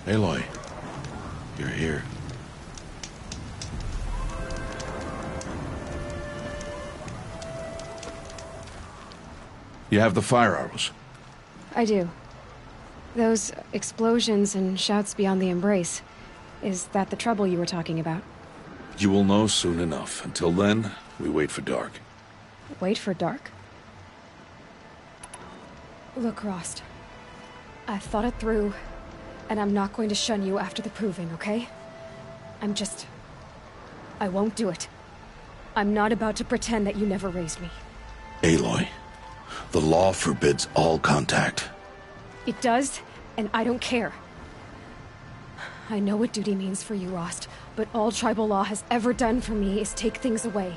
Aloy, you're here. You have the fire arrows? I do. Those explosions and shouts beyond the embrace. Is that the trouble you were talking about? You will know soon enough. Until then, we wait for dark. Wait for dark? Look, Rost. I've thought it through, and I'm not going to shun you after the proving, okay? I won't do it. I'm not about to pretend that you never raised me. Aloy, the law forbids all contact. It does, and I don't care. I know what duty means for you, Rost, but all tribal law has ever done for me is take things away.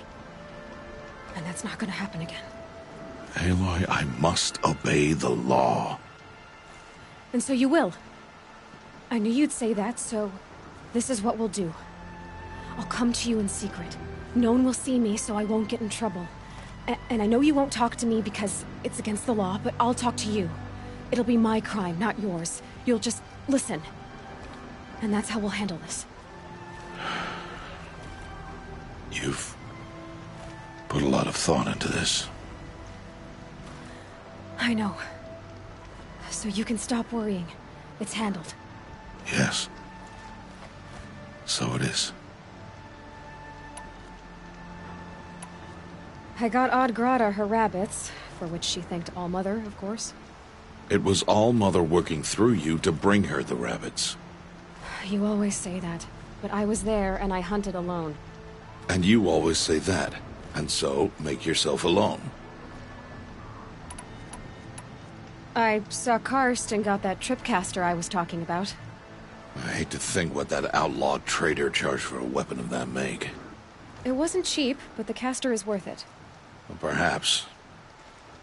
And that's not gonna happen again. Aloy, I must obey the law. And so you will. I knew you'd say that, so this is what we'll do. I'll come to you in secret. No one will see me, so I won't get in trouble. And I know you won't talk to me because it's against the law, but I'll talk to you. It'll be my crime, not yours. You'll just listen. And that's how we'll handle this. You've put a lot of thought into this. I know. So you can stop worrying. It's handled. Yes. So it is. I got Odd Grata her rabbits, for which she thanked All-Mother, of course. It was All-Mother working through you to bring her the rabbits. You always say that, but I was there and I hunted alone. And you always say that, and so make yourself alone. I saw Karst and got that tripcaster I was talking about. I hate to think what that outlawed trader charged for a weapon of that make. It wasn't cheap, but the caster is worth it. Well, perhaps.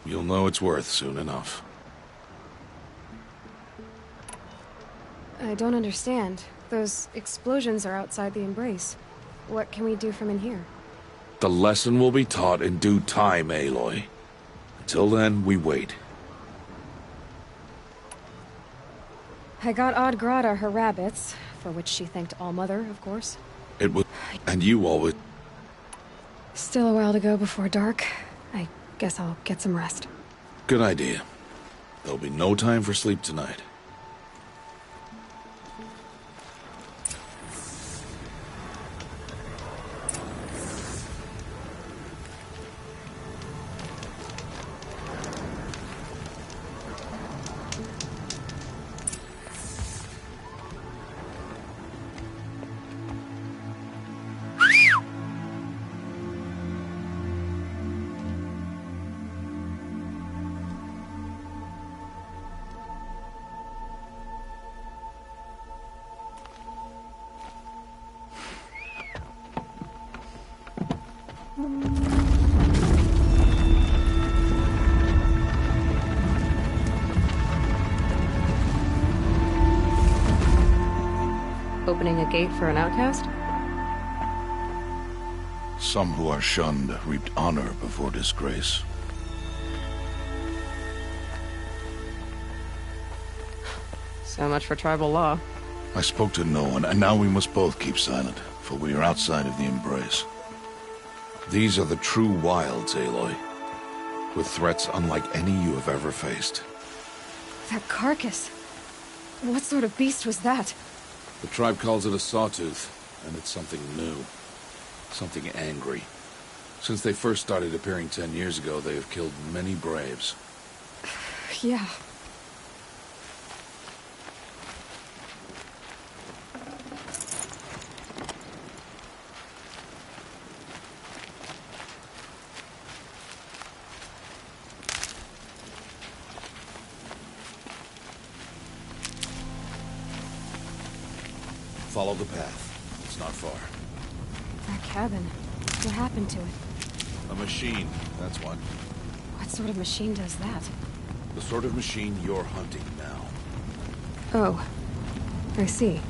You'll know it's worth soon enough. I don't understand. Those explosions are outside the embrace. What can we do from in here? The lesson will be taught in due time, Aloy. Until then, we wait. I got Odd Grata her rabbits, for which she thanked All-Mother, of course. It was... and you always... Still a while to go before dark. I guess I'll get some rest. Good idea. There'll be no time for sleep tonight. Opening a gate for an outcast? Some who are shunned reaped honor before disgrace. So much for tribal law. I spoke to no one, and now we must both keep silent, for we are outside of the embrace. These are the true wilds, Aloy, with threats unlike any you have ever faced. That carcass. What sort of beast was that? The tribe calls it a sawtooth, and it's something new. Something angry. Since they first started appearing 10 years ago, they have killed many braves. Yeah. Follow the path. It's not far. That cabin. What happened to it? A machine, that's what. What sort of machine does that? The sort of machine you're hunting now. Oh. I see.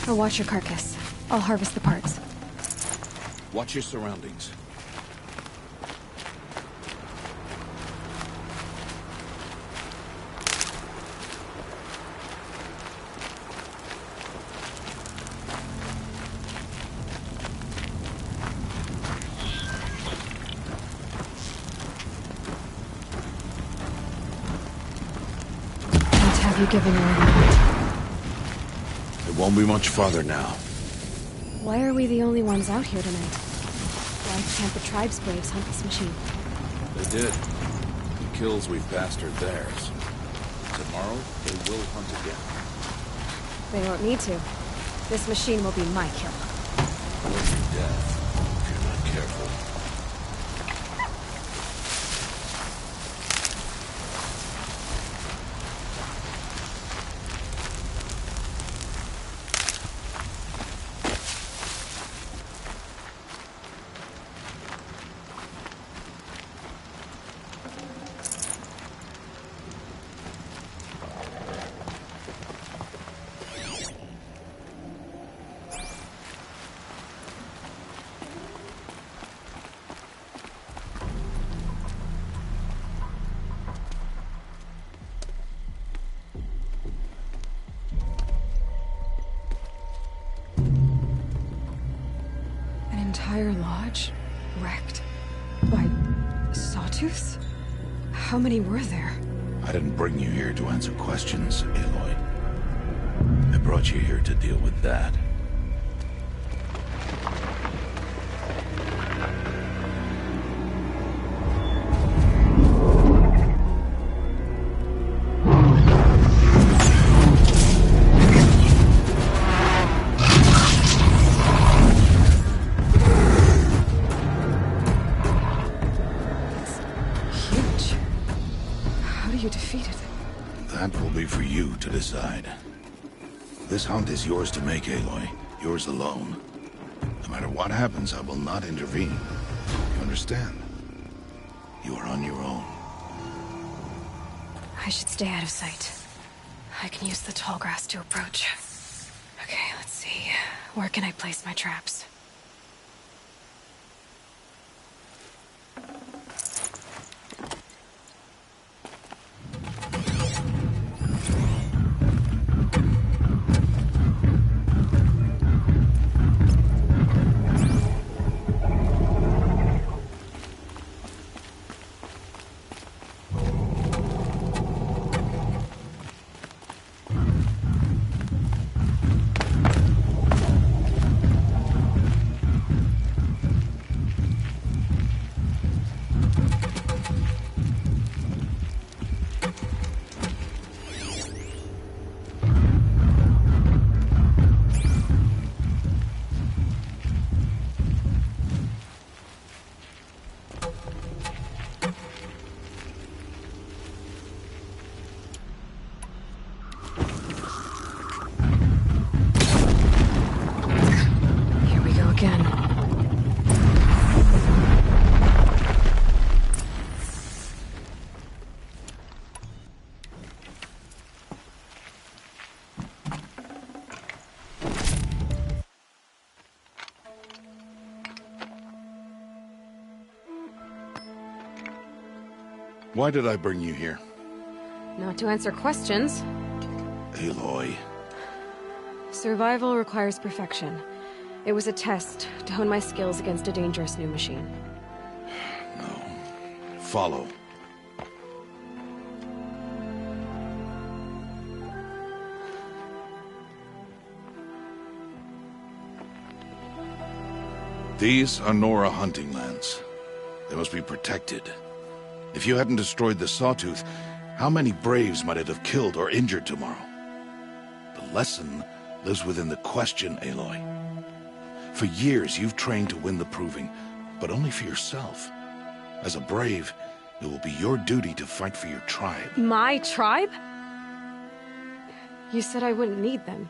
I'll watch your carcass. I'll harvest the parts. Watch your surroundings. Have you given her a It won't be much farther now. Why are we the only ones out here tonight? Why can't the tribe's braves hunt this machine? They did. The kills we've bastard theirs. Tomorrow, they will hunt again. They don't need to. This machine will be my kill. Or your death, if you're not careful. Entire lodge wrecked by sawtooths? How many were there? I didn't bring you here to answer questions, Aloy. I brought you here to deal with that. Decide. This hunt is yours to make, Aloy. Yours alone. No matter what happens, I will not intervene. You understand? You are on your own. I should stay out of sight. I can use the tall grass to approach. Okay, let's see. Where can I place my traps? Why did I bring you here? Not to answer questions. Aloy. Survival requires perfection. It was a test to hone my skills against a dangerous new machine. No. Follow. These are Nora hunting lands. They must be protected. If you hadn't destroyed the Sawtooth, how many Braves might it have killed or injured tomorrow? The lesson lives within the question, Aloy. For years, you've trained to win the Proving, but only for yourself. As a Brave, it will be your duty to fight for your tribe. My tribe? You said I wouldn't need them.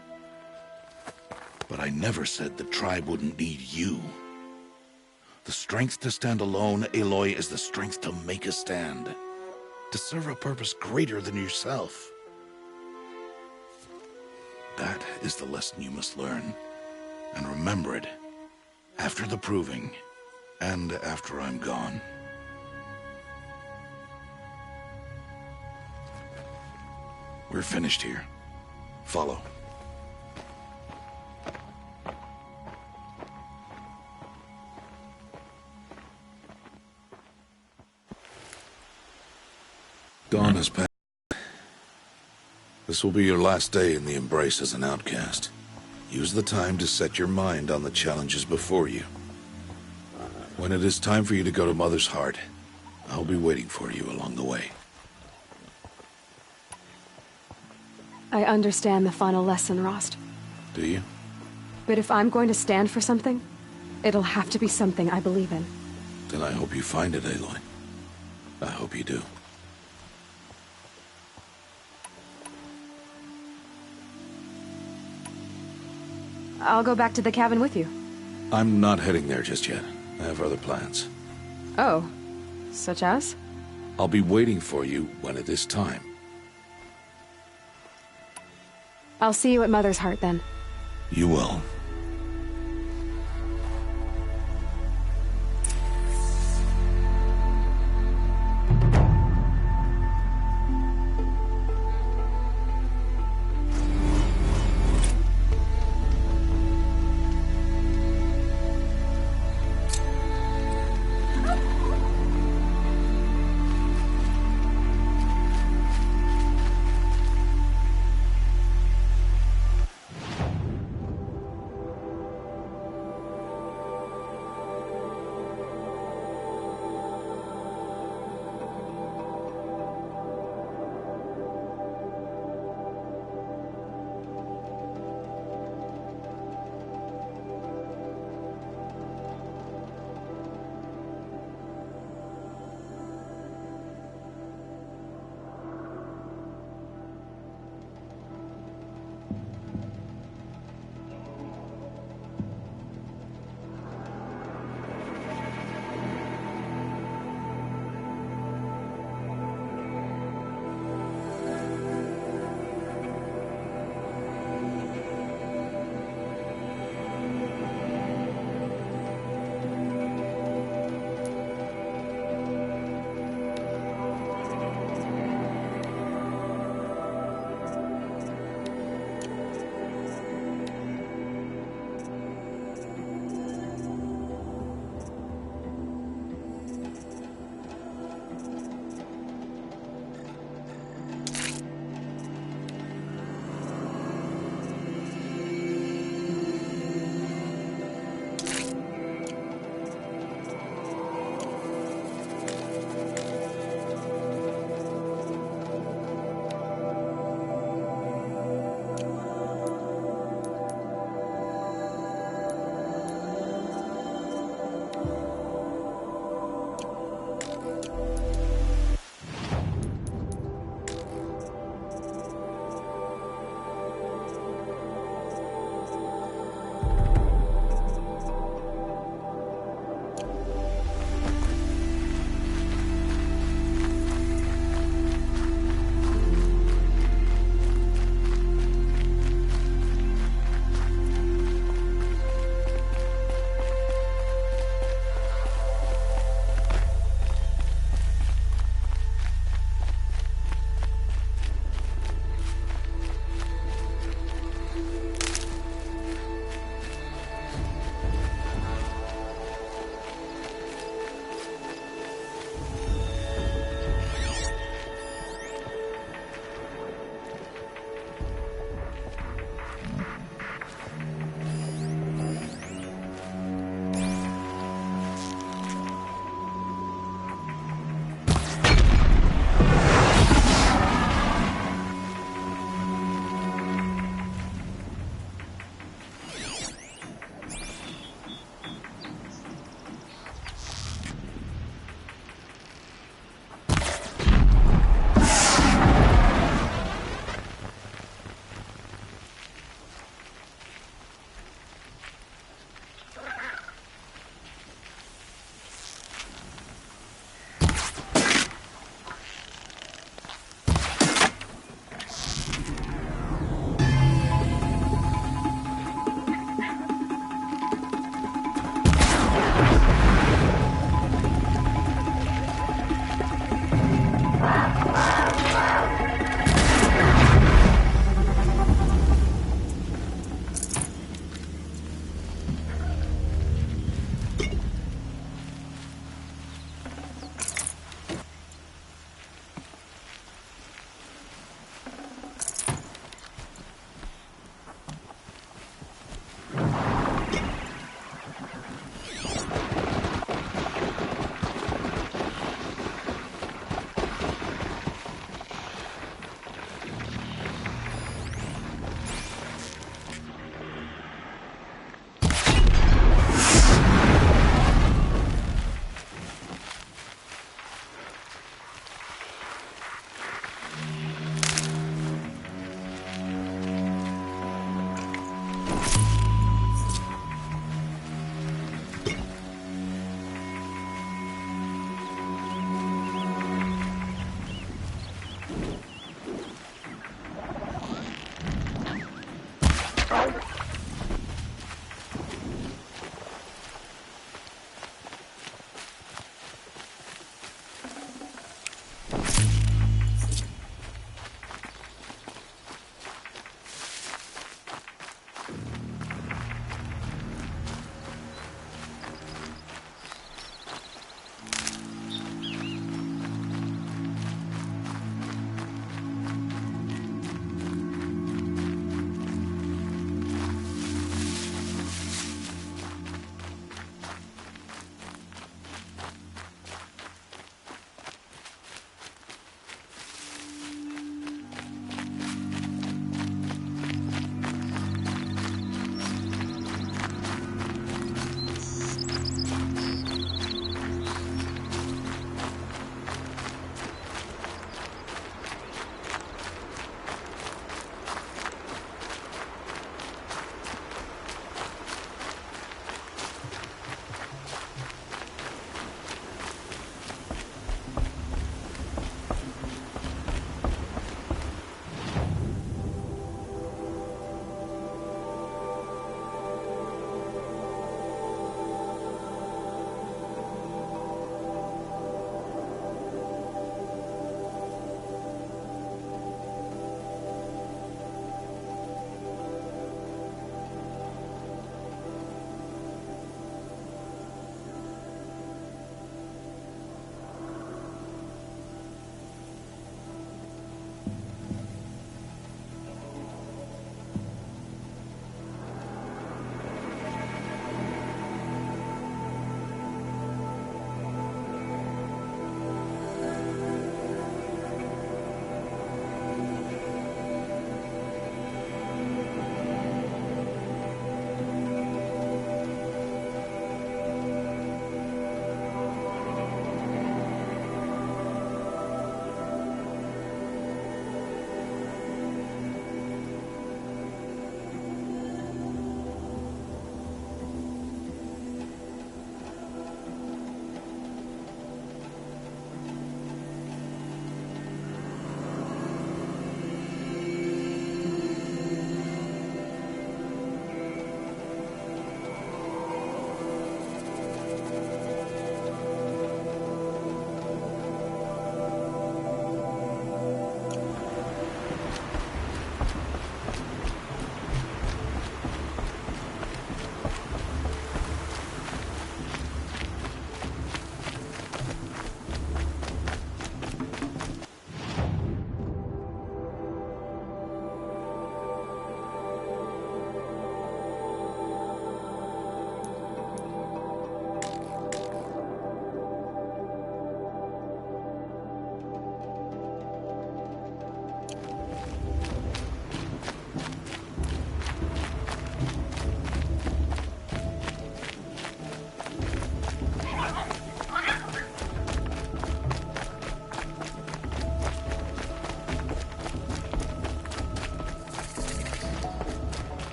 But I never said the tribe wouldn't need you. The strength to stand alone, Aloy, is the strength to make a stand. To serve a purpose greater than yourself. That is the lesson you must learn. And remember it. After the proving, and after I'm gone. We're finished here. Follow. Dawn has passed. This will be your last day in the Embrace as an outcast. Use the time to set your mind on the challenges before you. When it is time for you to go to Mother's Heart, I'll be waiting for you along the way. I understand the final lesson, Rost. Do you? But if I'm going to stand for something, it'll have to be something I believe in. Then I hope you find it, Aloy. I hope you do. I'll go back to the cabin with you. I'm not heading there just yet. I have other plans. Oh, such as? I'll be waiting for you when it is time. I'll see you at Mother's Heart then. You will.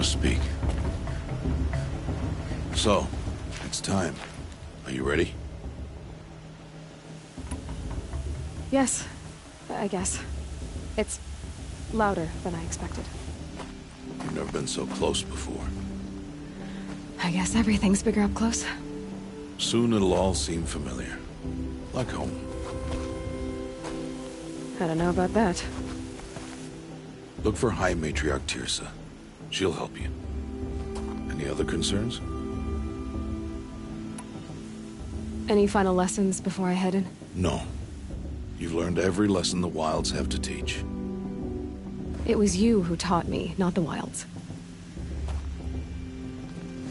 Speak. So, it's time. Are you ready? Yes, I guess. It's louder than I expected. You've never been so close before. I guess everything's bigger up close. Soon it'll all seem familiar. Like home. I don't know about that. Look for High Matriarch Tirsa. She'll help you. Any other concerns? Any final lessons before I head in? No. You've learned every lesson the Wilds have to teach. It was you who taught me, not the Wilds.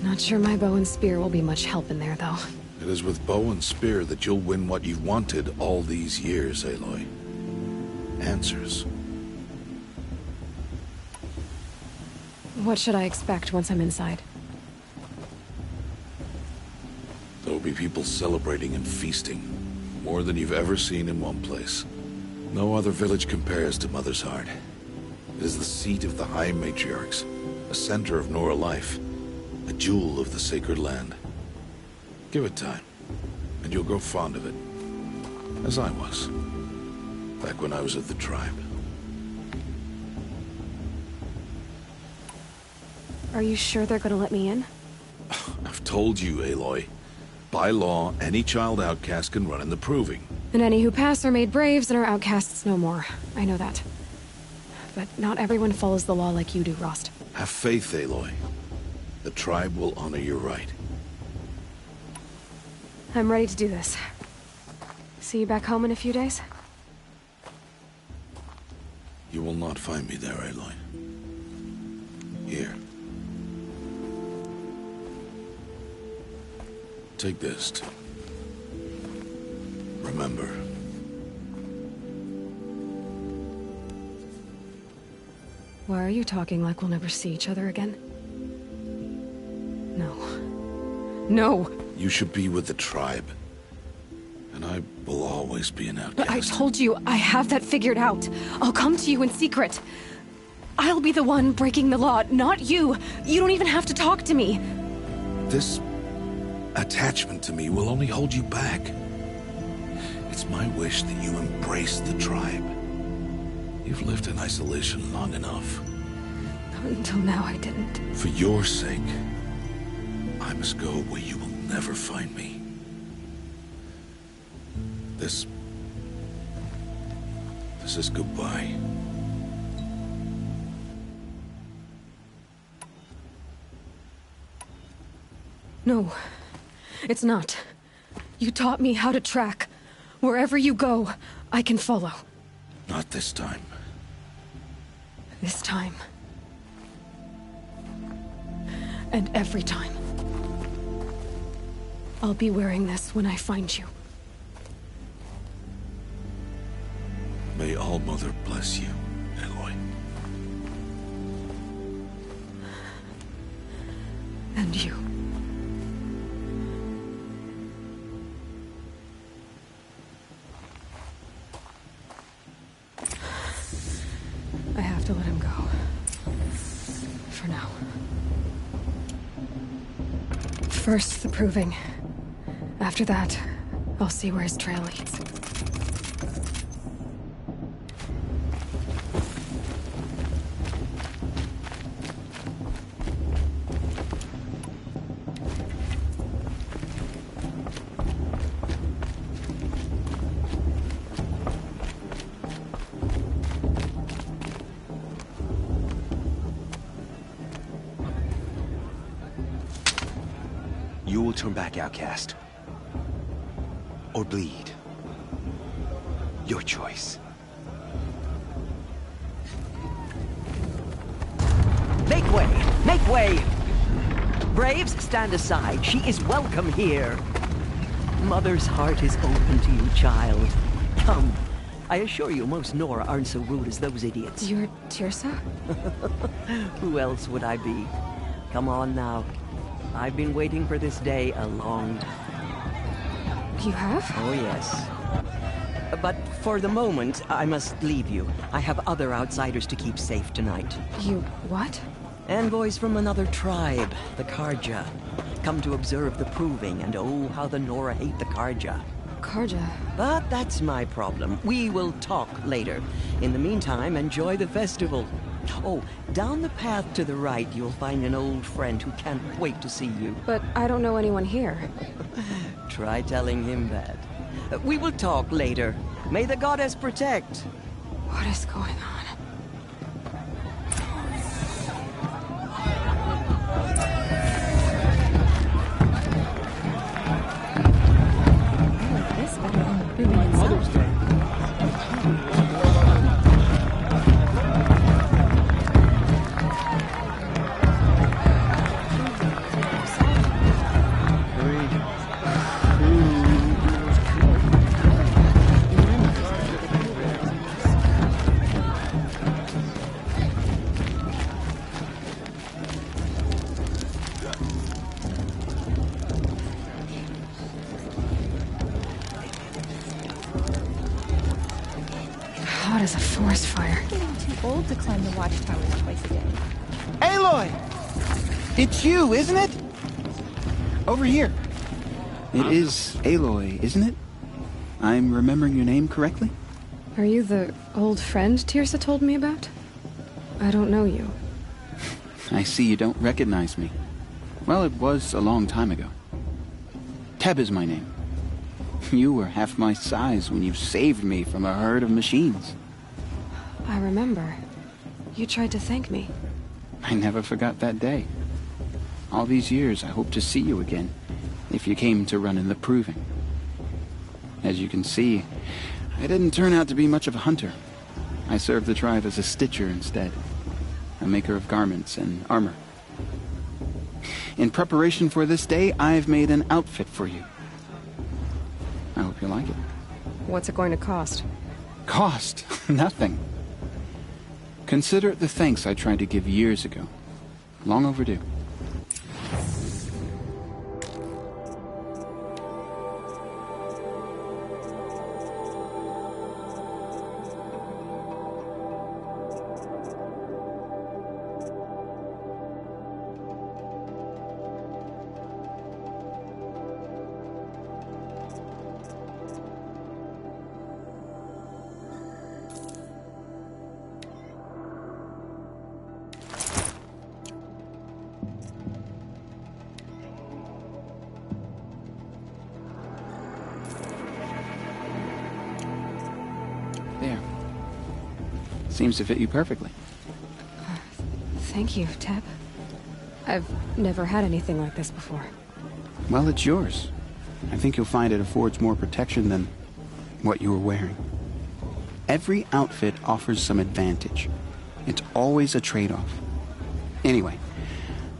Not sure my bow and spear will be much help in there, though. It is with bow and spear that you'll win what you've wanted all these years, Aloy. Answers. What should I expect once I'm inside? There'll be people celebrating and feasting. More than you've ever seen in one place. No other village compares to Mother's Heart. It is the seat of the High Matriarchs, a center of Nora life, a jewel of the sacred land. Give it time, and you'll grow fond of it. As I was, back when I was at the tribe. Are you sure they're gonna let me in? I've told you, Aloy. By law, any child outcast can run in the Proving. And any who pass are made braves and are outcasts no more. I know that. But not everyone follows the law like you do, Rost. Have faith, Aloy. The tribe will honor your right. I'm ready to do this. See you back home in a few days? You will not find me there, Aloy. Here. Take this. Remember. Why are you talking like we'll never see each other again? No. No! You should be with the tribe. And I will always be an outcast. But I told you, I have that figured out. I'll come to you in secret. I'll be the one breaking the law, not you. You don't even have to talk to me. This attachment to me will only hold you back. It's my wish that you embrace the tribe. You've lived in isolation long enough. Until now, I didn't. For your sake, I must go where you will never find me. This is goodbye. No, it's not. You taught me how to track. Wherever you go, I can follow. Not this time. This time. And every time. I'll be wearing this when I find you. May All-Mother bless you, Aloy. And you. I have to let him go. For now. First, the proving. After that, I'll see where his trail leads. You will turn back, outcast. Or bleed. Your choice. Make way! Make way! Braves, stand aside. She is welcome here. Mother's heart is open to you, child. Come. I assure you, most Nora aren't so rude as those idiots. You're Tirsa? Who else would I be? Come on now. I've been waiting for this day a long time. You have? Oh, yes. But for the moment, I must leave you. I have other outsiders to keep safe tonight. You what? Envoys from another tribe, the Karja. Come to observe the proving, and oh, how the Nora hate the Karja. Karja? But that's my problem. We will talk later. In the meantime, enjoy the festival. Oh, down the path to the right, you'll find an old friend who can't wait to see you. But I don't know anyone here. Try telling him that. We will talk later. May the goddess protect. What is going on? I like this better than the proving itself. Hot as a forest fire. Getting too old to climb the watchtowers twice a day. Aloy! It's you, isn't it? Over here. It is Aloy, isn't it? I'm remembering your name correctly? Are you the old friend Tirsa told me about? I don't know you. I see you don't recognize me. Well, it was a long time ago. Teb is my name. You were half my size when you saved me from a herd of machines. I remember. You tried to thank me. I never forgot that day. All these years, I hope to see you again, if you came to run in the proving. As you can see, I didn't turn out to be much of a hunter. I served the tribe as a stitcher instead, a maker of garments and armor. In preparation for this day, I've made an outfit for you. I hope you like it. What's it going to cost? Cost? Nothing. Consider it the thanks I tried to give years ago. Long overdue. There. Seems to fit you perfectly. Thank you, Teb. I've never had anything like this before. Well, it's yours. I think you'll find it affords more protection than what you were wearing. Every outfit offers some advantage. It's always a trade-off. Anyway,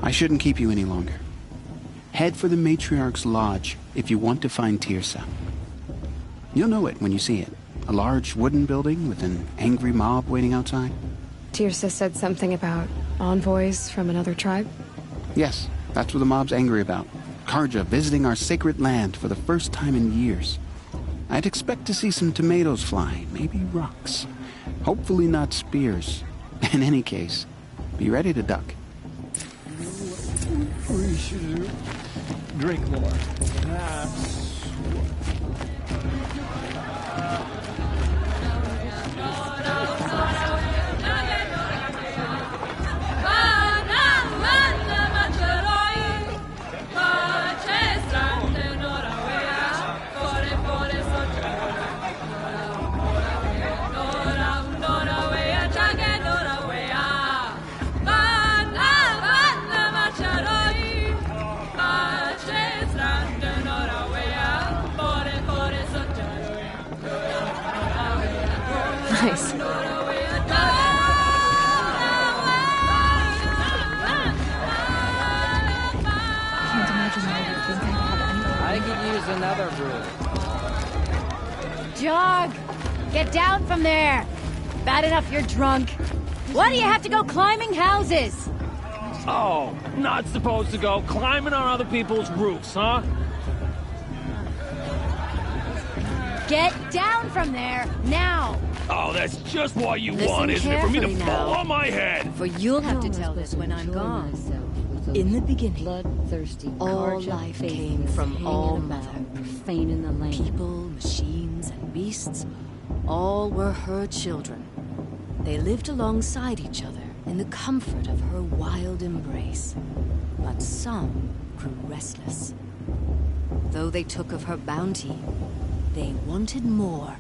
I shouldn't keep you any longer. head for the Matriarch's Lodge if you want to find Tirsa. You'll know it when you see it. A large wooden building with an angry mob waiting outside. Tirsa said something about envoys from another tribe? Yes, that's what the mob's angry about. Karja visiting our sacred land for the first time in years. I'd expect to see some tomatoes fly, maybe rocks. Hopefully not spears. In any case, be ready to duck. We should drink more. That's Nice. Can't imagine why I would think I'd have anything. I could use another brew. Jog! Get down from there! Bad enough you're drunk. Why do you have to go climbing houses? Oh, not supposed to go climbing on other people's roofs, huh? Get down from there, now! Oh, that's just what you Listen want, isn't it? For me to carefully fall now. on my head! For you'll have to tell this when I'm gone. In the beginning, bloodthirsty all life came from All Mother. Profaning the land. People, machines, and beasts, all were her children. They lived alongside each other in the comfort of her wild embrace. But some grew restless. Though they took of her bounty, they wanted more.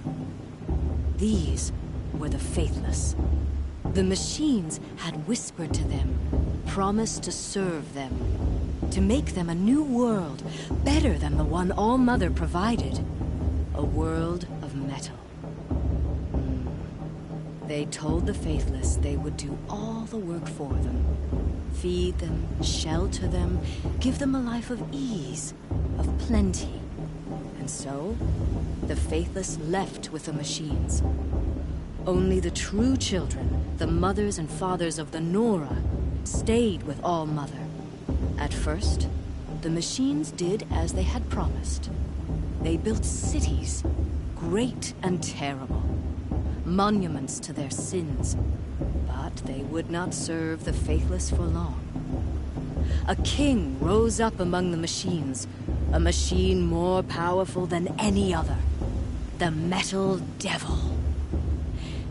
These were the faithless. The machines had whispered to them, promised to serve them, to make them a new world, better than the one All-Mother provided. A world of metal. They told the faithless they would do all the work for them. Feed them, shelter them, give them a life of ease, of plenty. And so, the faithless left with the machines. Only the true children, the mothers and fathers of the Nora, stayed with All-Mother. At first, the machines did as they had promised. They built cities, great and terrible, monuments to their sins, but they would not serve the faithless for long. A king rose up among the machines, a machine more powerful than any other, the Metal Devil.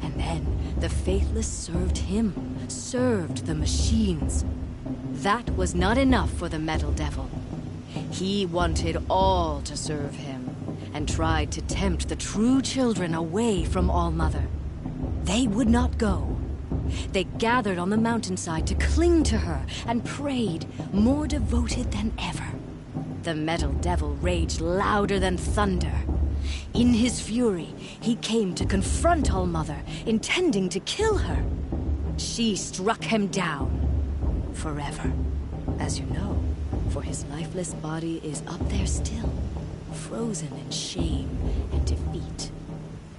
And then the faithless served him, served the machines. That was not enough for the Metal Devil. He wanted all to serve him, and tried to tempt the true children away from All-Mother. They would not go. They gathered on the mountainside to cling to her and prayed, more devoted than ever. The Metal Devil raged louder than thunder. In his fury, he came to confront All-Mother, intending to kill her. She struck him down. Forever. As you know, for his lifeless body is up there still, frozen in shame and defeat.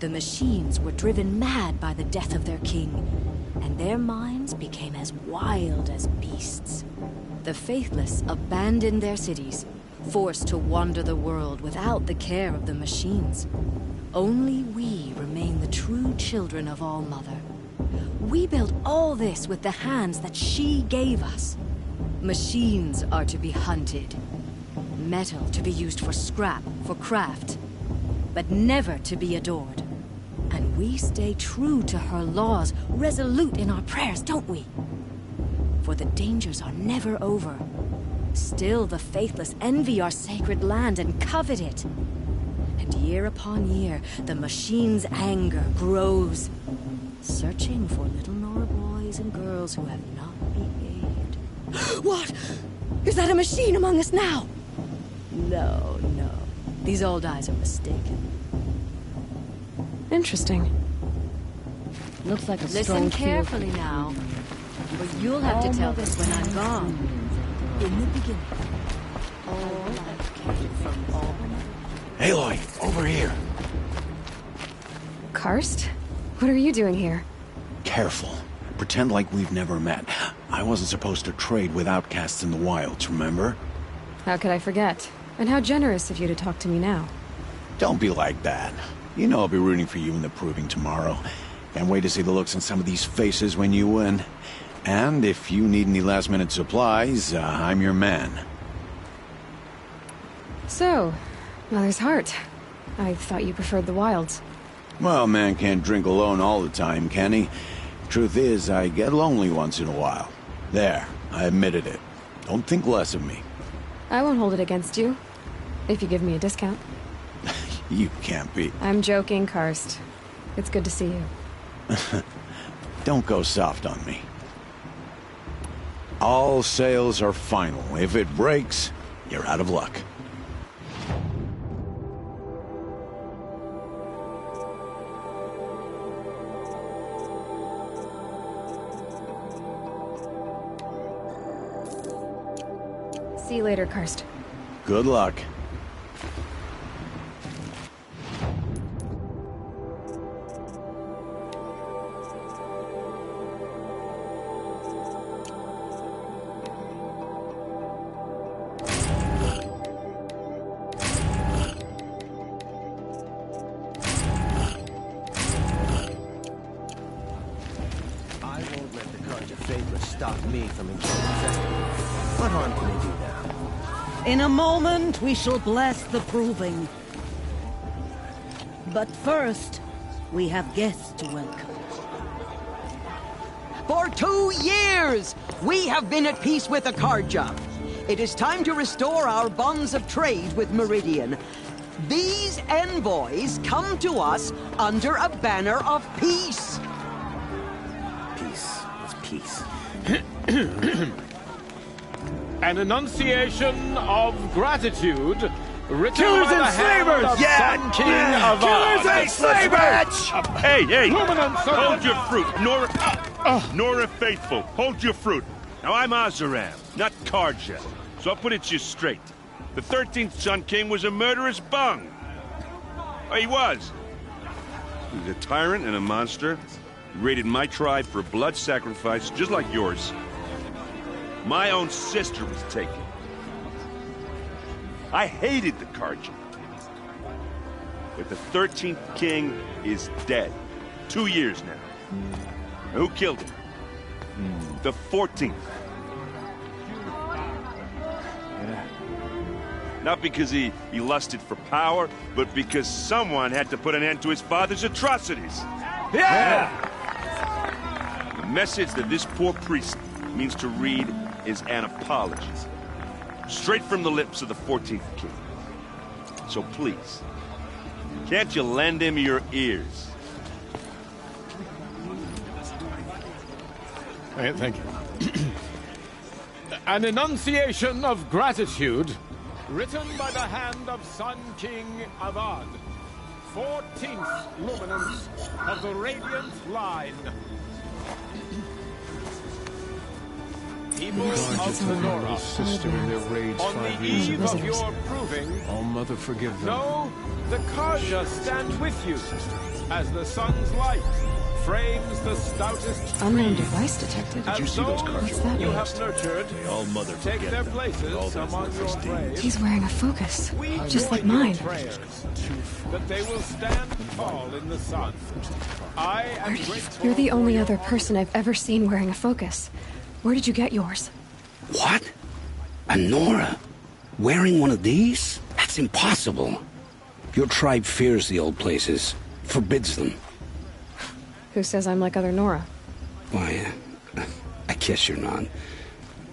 The machines were driven mad by the death of their king, and their minds became as wild as beasts. The faithless abandoned their cities, forced to wander the world without the care of the machines. Only we remain the true children of All-Mother. We built all this with the hands that she gave us. Machines are to be hunted. Metal to be used for scrap, for craft. But never to be adored. And we stay true to her laws, resolute in our prayers, don't we? For the dangers are never over. Still the faithless envy our sacred land and covet it. And year upon year, the machine's anger grows, searching for little Nora boys and girls who have not behaved. What? Is that a machine among us now? No, no. These old eyes are mistaken. Interesting. Looks like a strong Listen feel. carefully now, for you'll have to tell this when I'm gone. In the beginning, Aloy, over here. Karst? What are you doing here? Careful. Pretend like we've never met. I wasn't supposed to trade with outcasts in the wilds, remember? How could I forget? And how generous of you to talk to me now. Don't be like that. You know I'll be rooting for you in the proving tomorrow. Can't wait to see the looks on some of these faces when you win. And if you need any last-minute supplies, I'm your man. So, Mother's Heart. I thought you preferred the wilds. Well, man can't drink alone all the time, can he? Truth is, I get lonely once in a while. There, I admitted it. Don't think less of me. I won't hold it against you. If you give me a discount. You can't be. I'm joking, Karst. It's good to see you. Don't go soft on me. All sales are final. If it breaks, you're out of luck. See you later, Karst. Good luck. What harm can they do now? In a moment, we shall bless the proving. But first, we have guests to welcome. For 2 years, we have been at peace with Akarja. It is time to restore our bonds of trade with Meridian. These envoys come to us under a banner of peace. Peace. It's peace. An enunciation of gratitude written Killers by the and hand slavers! of Yeah! Sun King of Killers and slavers! Hey! Luminance Hold your fruit, Nora Faithful, hold your fruit. Now I'm Azaram, not Karja, so I'll put it to you straight. The 13th Sun King was a murderous bung. Oh, he was. He was a tyrant and a monster. He raided my tribe for blood sacrifice, just like yours. My own sister was taken. I hated the Karja. But the 13th king is dead. 2 years now. And who killed him? The 14th. Not because he lusted for power, but because someone had to put an end to his father's atrocities. Yeah! The message that this poor priest means to read is an apology. Straight from the lips of the 14th king. So please, can't you lend him your ears? Thank you. An enunciation of gratitude written by the hand of Sun King Avad, 14th luminance of the Radiant Line. People of the Nora, Sister in their raids on 5 the years eve ago. of your proving, All Mother forgive them. know the Karja stand with you as the sun's light frames the stoutest Unknown trees. device detected. Did you see those Karja? What's that? You have nurtured. May all Mother Take forget their them. places All those among your worthless graves. He's wearing a focus, We just like join your mine. prayers that they will stand tall in the sun. I am grateful. You're the for only your other person I've ever seen wearing a focus. Where did you get yours? What? A Nora? Wearing one of these? That's impossible. Your tribe fears the old places, forbids them. Who says I'm like other Nora? Why, I guess you're not.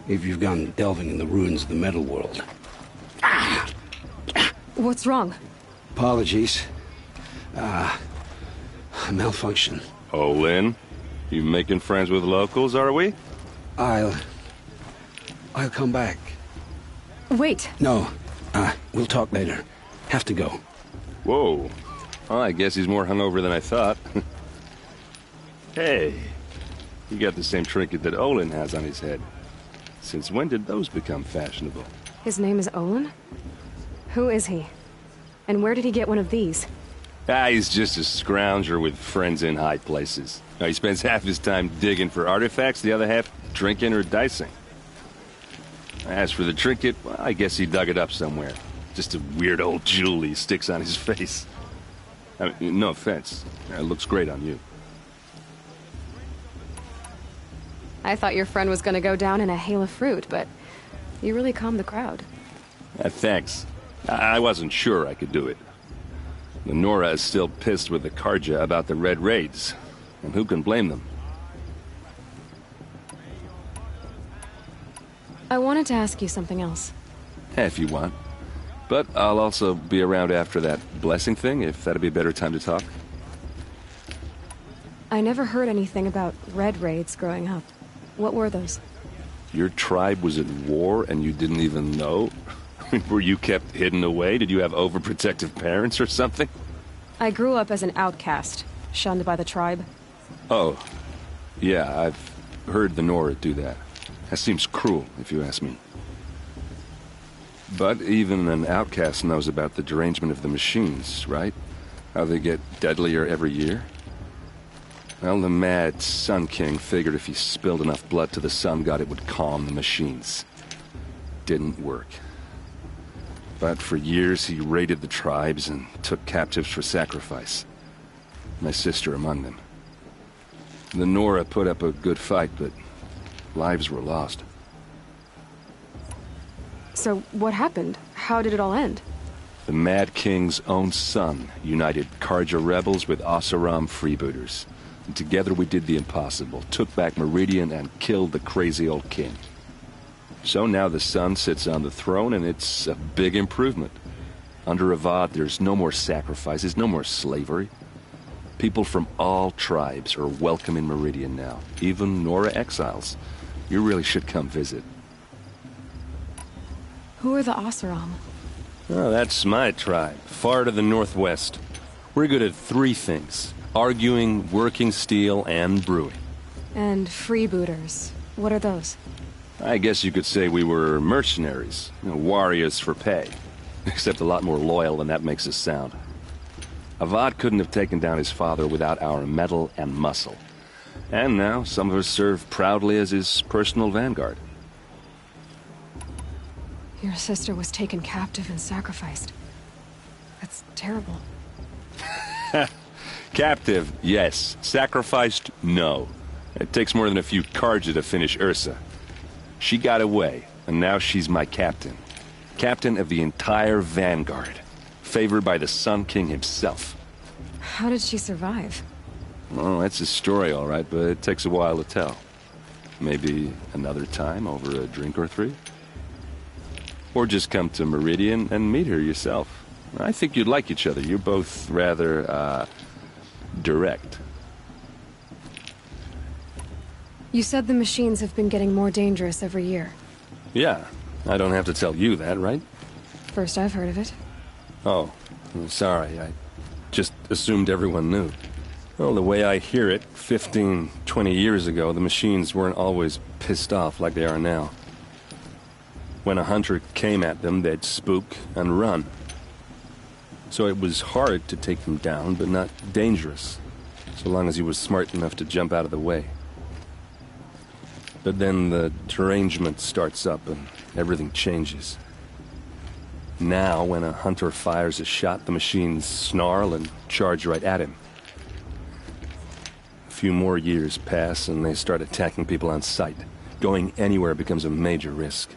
If you've gone delving in the ruins of the metal world. What's wrong? Apologies. A malfunction. Oh, Lynn, you making friends with locals, are we? I'll come back. Wait. No, we'll talk later. Have to go. Whoa. Well, I guess he's more hungover than I thought. Hey, you got the same trinket that Olin has on his head. Since when did those become fashionable? His name is Olin? Who is he? And where did he get one of these? He's just a scrounger with friends in high places. He spends half his time digging for artifacts, the other half drinking or dicing. As for the trinket, well, I guess he dug it up somewhere. Just a weird old jewel he sticks on his face. I mean, no offense. It looks great on you. I thought your friend was gonna go down in a hail of fruit, but you really calmed the crowd. Thanks. I wasn't sure I could do it. Nora is still pissed with the Karja about the Red Raids, and who can blame them? I wanted to ask you something else. If you want. But I'll also be around after that blessing thing, if that'd be a better time to talk. I never heard anything about Red Raids growing up. What were those? Your tribe was at war and you didn't even know? Were you kept hidden away? Did you have overprotective parents or something? I grew up as an outcast, shunned by the tribe. Oh. Yeah, I've heard the Nora do that. That seems cruel, if you ask me. But even an outcast knows about the derangement of the machines, right? How they get deadlier every year? Well, the mad Sun King figured if he spilled enough blood to the Sun God, it would calm the machines. Didn't work. But for years, he raided the tribes and took captives for sacrifice. My sister among them. The Nora put up a good fight, but lives were lost. So, what happened? How did it all end? The Mad King's own son united Karja rebels with Oseram freebooters. And together we did the impossible, took back Meridian and killed the crazy old king. So now the son sits on the throne, and it's a big improvement. Under Avad, there's no more sacrifices, no more slavery. People from all tribes are welcome in Meridian now, even Nora exiles. You really should come visit. Who are the Oseram? Oh, that's my tribe, far to the northwest. We're good at three things: arguing, working steel, and brewing. And freebooters. What are those? I guess you could say we were mercenaries, warriors for pay. Except a lot more loyal than that makes us sound. Avad couldn't have taken down his father without our metal and muscle. And now some of us serve proudly as his personal vanguard. Your sister was taken captive and sacrificed. That's terrible. Captive, yes. Sacrificed, no. It takes more than a few Karja to finish Ursa. She got away, and now she's my captain. Captain of the entire vanguard. Favored by the Sun King himself. How did she survive? Oh, that's a story, all right, but it takes a while to tell. Maybe another time over a drink or three? Or just come to Meridian and meet her yourself. I think you'd like each other. You're both rather, direct. You said the machines have been getting more dangerous every year. Yeah, I don't have to tell you that, right? First I've heard of it. Oh, I'm sorry. I just assumed everyone knew. Well, the way I hear it, 15, 20 years ago, the machines weren't always pissed off like they are now. When a hunter came at them, they'd spook and run. So it was hard to take them down, but not dangerous, so long as he was smart enough to jump out of the way. But then the derangement starts up and everything changes. Now, when a hunter fires a shot, the machines snarl and charge right at him. A few more years pass and they start attacking people on sight. Going anywhere becomes a major risk.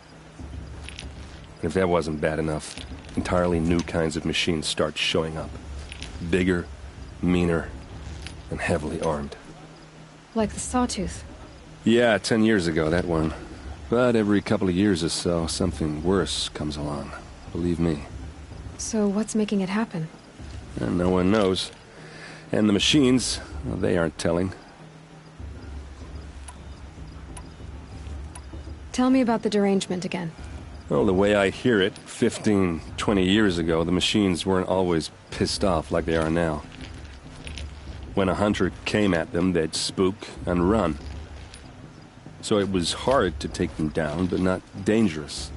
And if that wasn't bad enough, entirely new kinds of machines start showing up. Bigger, meaner, and heavily armed. Like the Sawtooth. Yeah, 10 years ago, that one. But every couple of years or so, something worse comes along. Believe me. So what's making it happen? And no one knows. And the machines, well, they aren't telling. Tell me about the derangement again. Well, the way I hear it, 15, 20 years ago, the machines weren't always pissed off like they are now. When a hunter came at them, they'd spook and run. So it was hard to take them down, but not dangerous,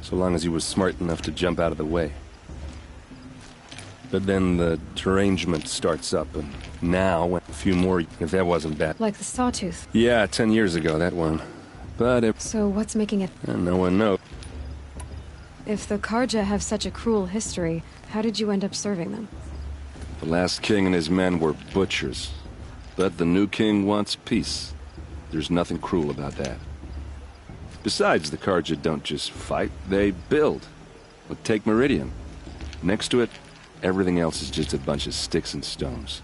So long as he was smart enough to jump out of the way. But then the derangement starts up, and now, a few more, if that wasn't bad. Like the sawtooth. Yeah, 10 years ago, that one. But it... So what's making it... No one knows. If the Karja have such a cruel history, how did you end up serving them? The last king and his men were butchers. But the new king wants peace. There's nothing cruel about that. Besides, the Karja don't just fight, they build. Look, take Meridian. Next to it, everything else is just a bunch of sticks and stones.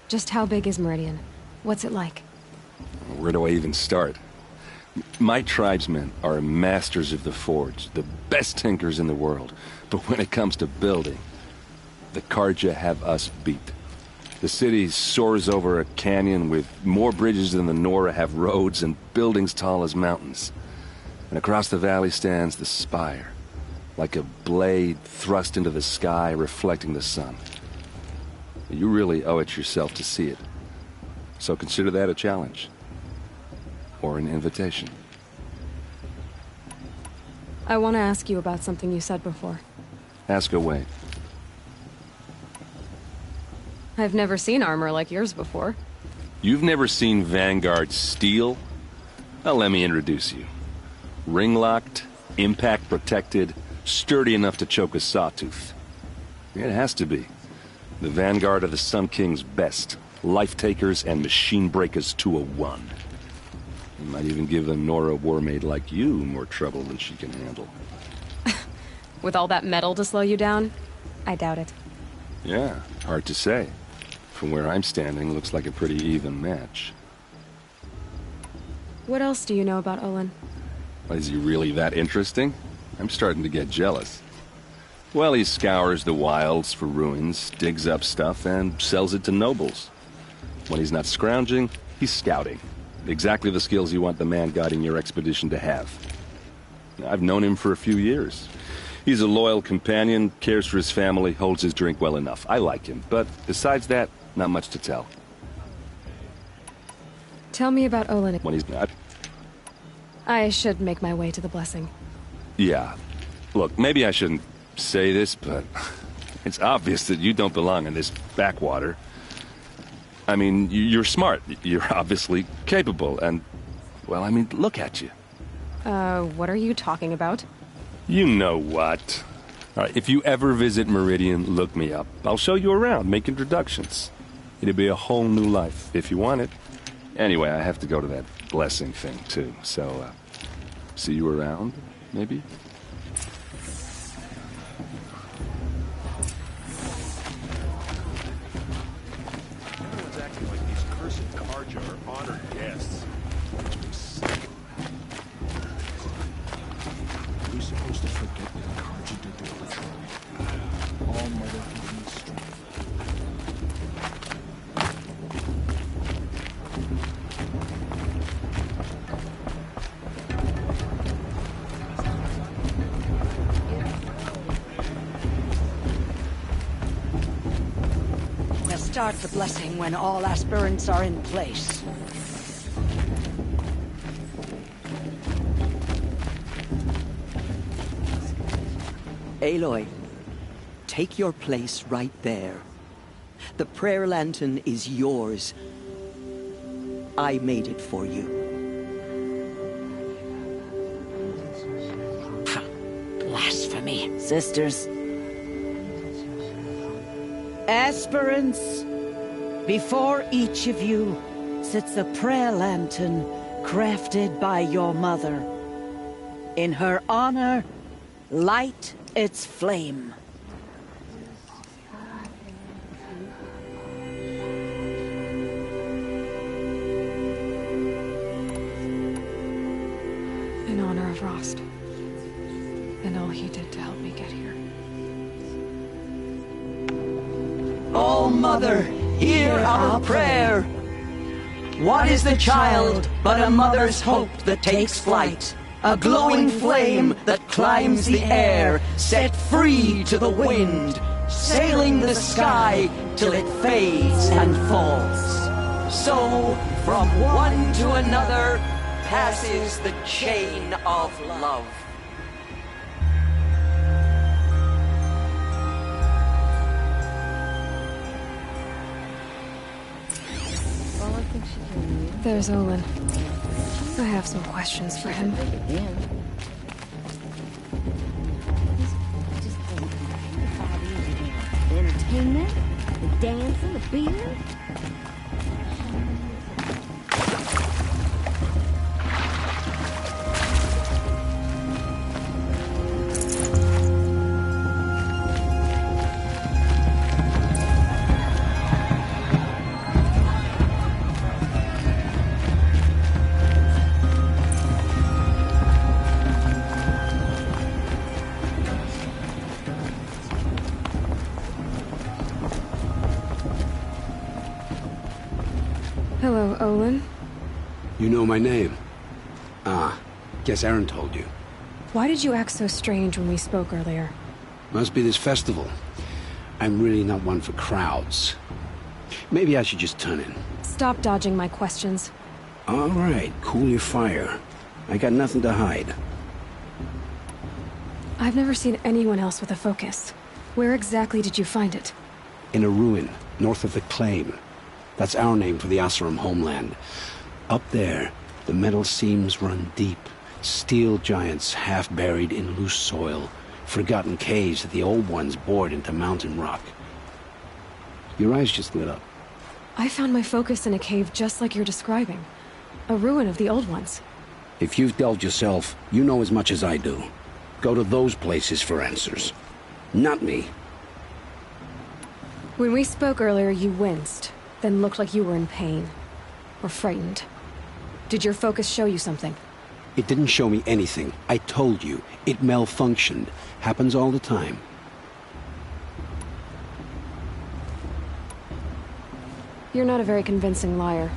Just how big is Meridian? What's it like? Where do I even start? My tribesmen are masters of the forge, the best tinkers in the world. But when it comes to building, the Karja have us beat. The city soars over a canyon with more bridges than the Nora have roads and buildings tall as mountains. And across the valley stands the spire, like a blade thrust into the sky reflecting the sun. You really owe it yourself to see it. So consider that a challenge. Or an invitation. I want to ask you about something you said before. Ask away. I've never seen armor like yours before. You've never seen Vanguard steel? Well, let me introduce you. Ring-locked, impact-protected, sturdy enough to choke a sawtooth. It has to be. The Vanguard are the Sun King's best. Life-takers and machine breakers to a one. You might even give a Nora warmaid like you more trouble than she can handle. With all that metal to slow you down? I doubt it. Yeah, hard to say. From where I'm standing, looks like a pretty even match. What else do you know about Olin? Is he really that interesting? I'm starting to get jealous. Well, he scours the wilds for ruins, digs up stuff, and sells it to nobles. When he's not scrounging, he's scouting. Exactly the skills you want the man guiding your expedition to have. I've known him for a few years. He's a loyal companion, cares for his family, holds his drink well enough. I like him, but besides that, not much to tell. Tell me about Olin. When he's not... I should make my way to the blessing. Yeah. Look, maybe I shouldn't say this, but it's obvious that you don't belong in this backwater. I mean, you're smart. You're obviously capable, and... well, I mean, look at you. What are you talking about? You know what. All right, if you ever visit Meridian, look me up. I'll show you around, make introductions. It'll be a whole new life, if you want it. Anyway, I have to go to that blessing thing, too. So, see you around, maybe? Everyone's acting like these cursed Karja are honored guests. We're supposed to forget what the Karja did to our tribe. All mother given us strength. We'll start the blessing when all aspirants are in place. Aloy, take your place right there. The prayer lantern is yours. I made it for you. Blasphemy. Sisters. Aspirants, before each of you sits a prayer lantern crafted by your mother. In her honor, light its flame. In honor of Rost. And all he did to help me get here. Oh, Mother, hear our prayer. What is the child but a mother's hope that takes flight? A glowing flame that climbs the air, set free to the wind, sailing the sky till it fades and falls. So, from one to another, passes the chain of love. Well, I think she can leave. There's Olin. I have some questions for him. The entertainment, the dancing, the beer. Hello, Olin. You know my name? Ah, guess Aaron told you. Why did you act so strange when we spoke earlier? Must be this festival. I'm really not one for crowds. Maybe I should just turn in. Stop dodging my questions. All right, cool your fire. I got nothing to hide. I've never seen anyone else with a focus. Where exactly did you find it? In a ruin, north of the Claim. That's our name for the Asuram homeland. Up there, the metal seams run deep. Steel giants half buried in loose soil. Forgotten caves that the old ones bored into mountain rock. Your eyes just lit up. I found my focus in a cave just like you're describing. A ruin of the old ones. If you've delved yourself, you know as much as I do. Go to those places for answers. Not me. When we spoke earlier, you winced, then looked like you were in pain. Or frightened. Did your focus show you something? It didn't show me anything. I told you. It malfunctioned. Happens all the time. You're not a very convincing liar.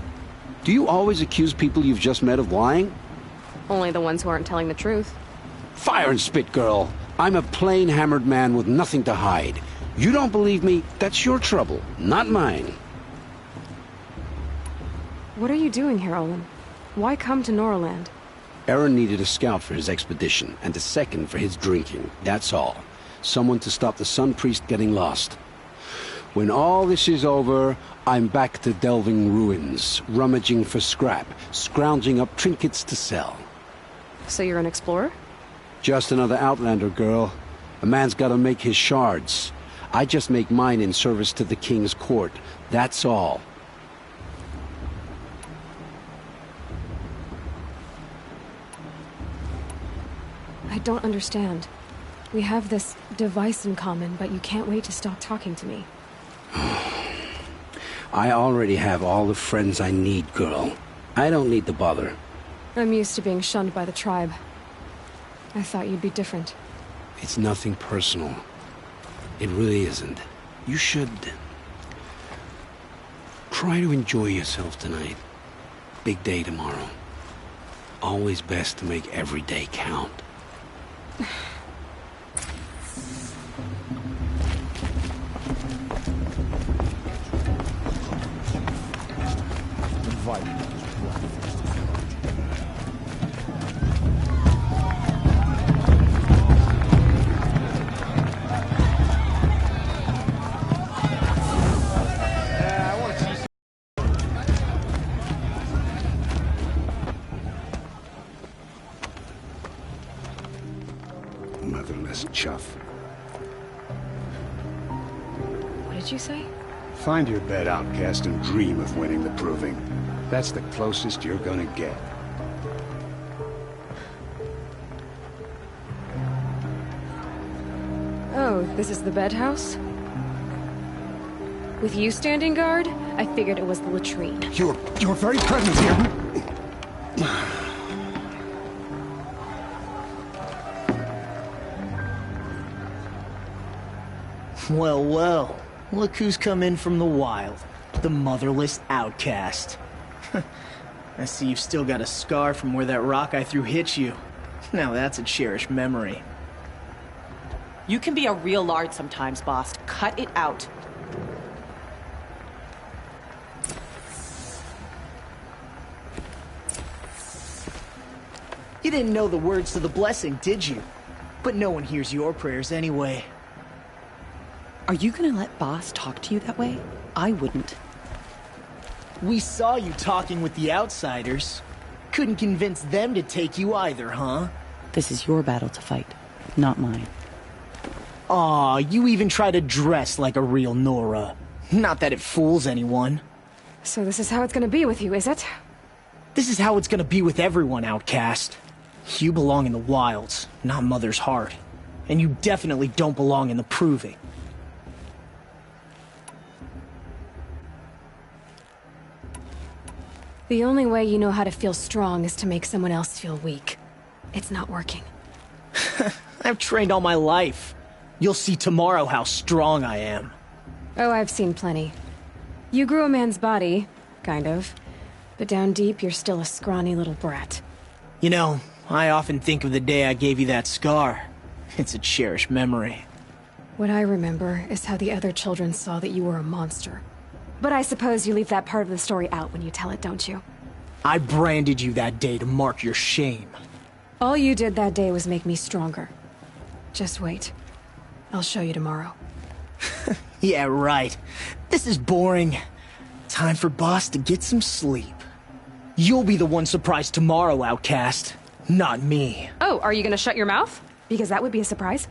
Do you always accuse people you've just met of lying? Only the ones who aren't telling the truth. Fire and spit, girl. I'm a plain hammered man with nothing to hide. You don't believe me? That's your trouble, not mine. What are you doing here, Olin? Why come to Noraland? Aaron needed a scout for his expedition, and a second for his drinking. That's all. Someone to stop the Sun Priest getting lost. When all this is over, I'm back to delving ruins, rummaging for scrap, scrounging up trinkets to sell. So you're an explorer? Just another Outlander, girl. A man's gotta make his shards. I just make mine in service to the King's court. That's all. I don't understand. We have this device in common, but you can't wait to stop talking to me. I already have all the friends I need, girl. I don't need the bother. I'm used to being shunned by the tribe. I thought you'd be different. It's nothing personal. It really isn't. You should try to enjoy yourself tonight. Big day tomorrow. Always best to make every day count. Motherless chuff. What did you say? Find your bed, outcast, and dream of winning the proving. That's the closest you're gonna get. Oh, this is the bedhouse? With you standing guard, I figured it was the latrine. Your very presence here... Well, well. Look who's come in from the wild. The motherless outcast. I see you've still got a scar from where that rock I threw hit you. Now that's a cherished memory. You can be a real lard sometimes, boss. Cut it out. You didn't know the words to the blessing, did you? But no one hears your prayers anyway. Are you gonna let Boss talk to you that way? I wouldn't. We saw you talking with the outsiders. Couldn't convince them to take you either, huh? This is your battle to fight, not mine. Aw, you even try to dress like a real Nora. Not that it fools anyone. So this is how it's gonna be with you, is it? This is how it's gonna be with everyone, outcast. You belong in the wilds, not Mother's heart. And you definitely don't belong in the proving. The only way you know how to feel strong is to make someone else feel weak. It's not working. I've trained all my life. You'll see tomorrow how strong I am. Oh, I've seen plenty. You grew a man's body, kind of. But down deep, you're still a scrawny little brat. You know, I often think of the day I gave you that scar. It's a cherished memory. What I remember is how the other children saw that you were a monster. But I suppose you leave that part of the story out when you tell it, don't you? I branded you that day to mark your shame. All you did that day was make me stronger. Just wait. I'll show you tomorrow. Yeah, right. This is boring. Time for Boss to get some sleep. You'll be the one surprised tomorrow, outcast. Not me. Oh, are you gonna shut your mouth? Because that would be a surprise.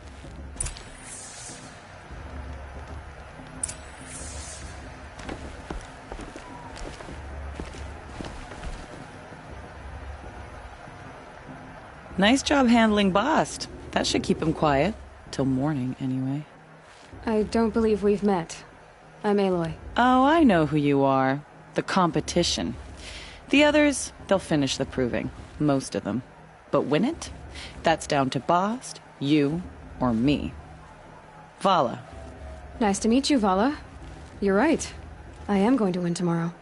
Nice job handling Bast. That should keep him quiet. Till morning, anyway. I don't believe we've met. I'm Aloy. Oh, I know who you are. The competition. The others, they'll finish the proving. Most of them. But win it? That's down to Bast, you, or me. Vala. Nice to meet you, Vala. You're right. I am going to win tomorrow.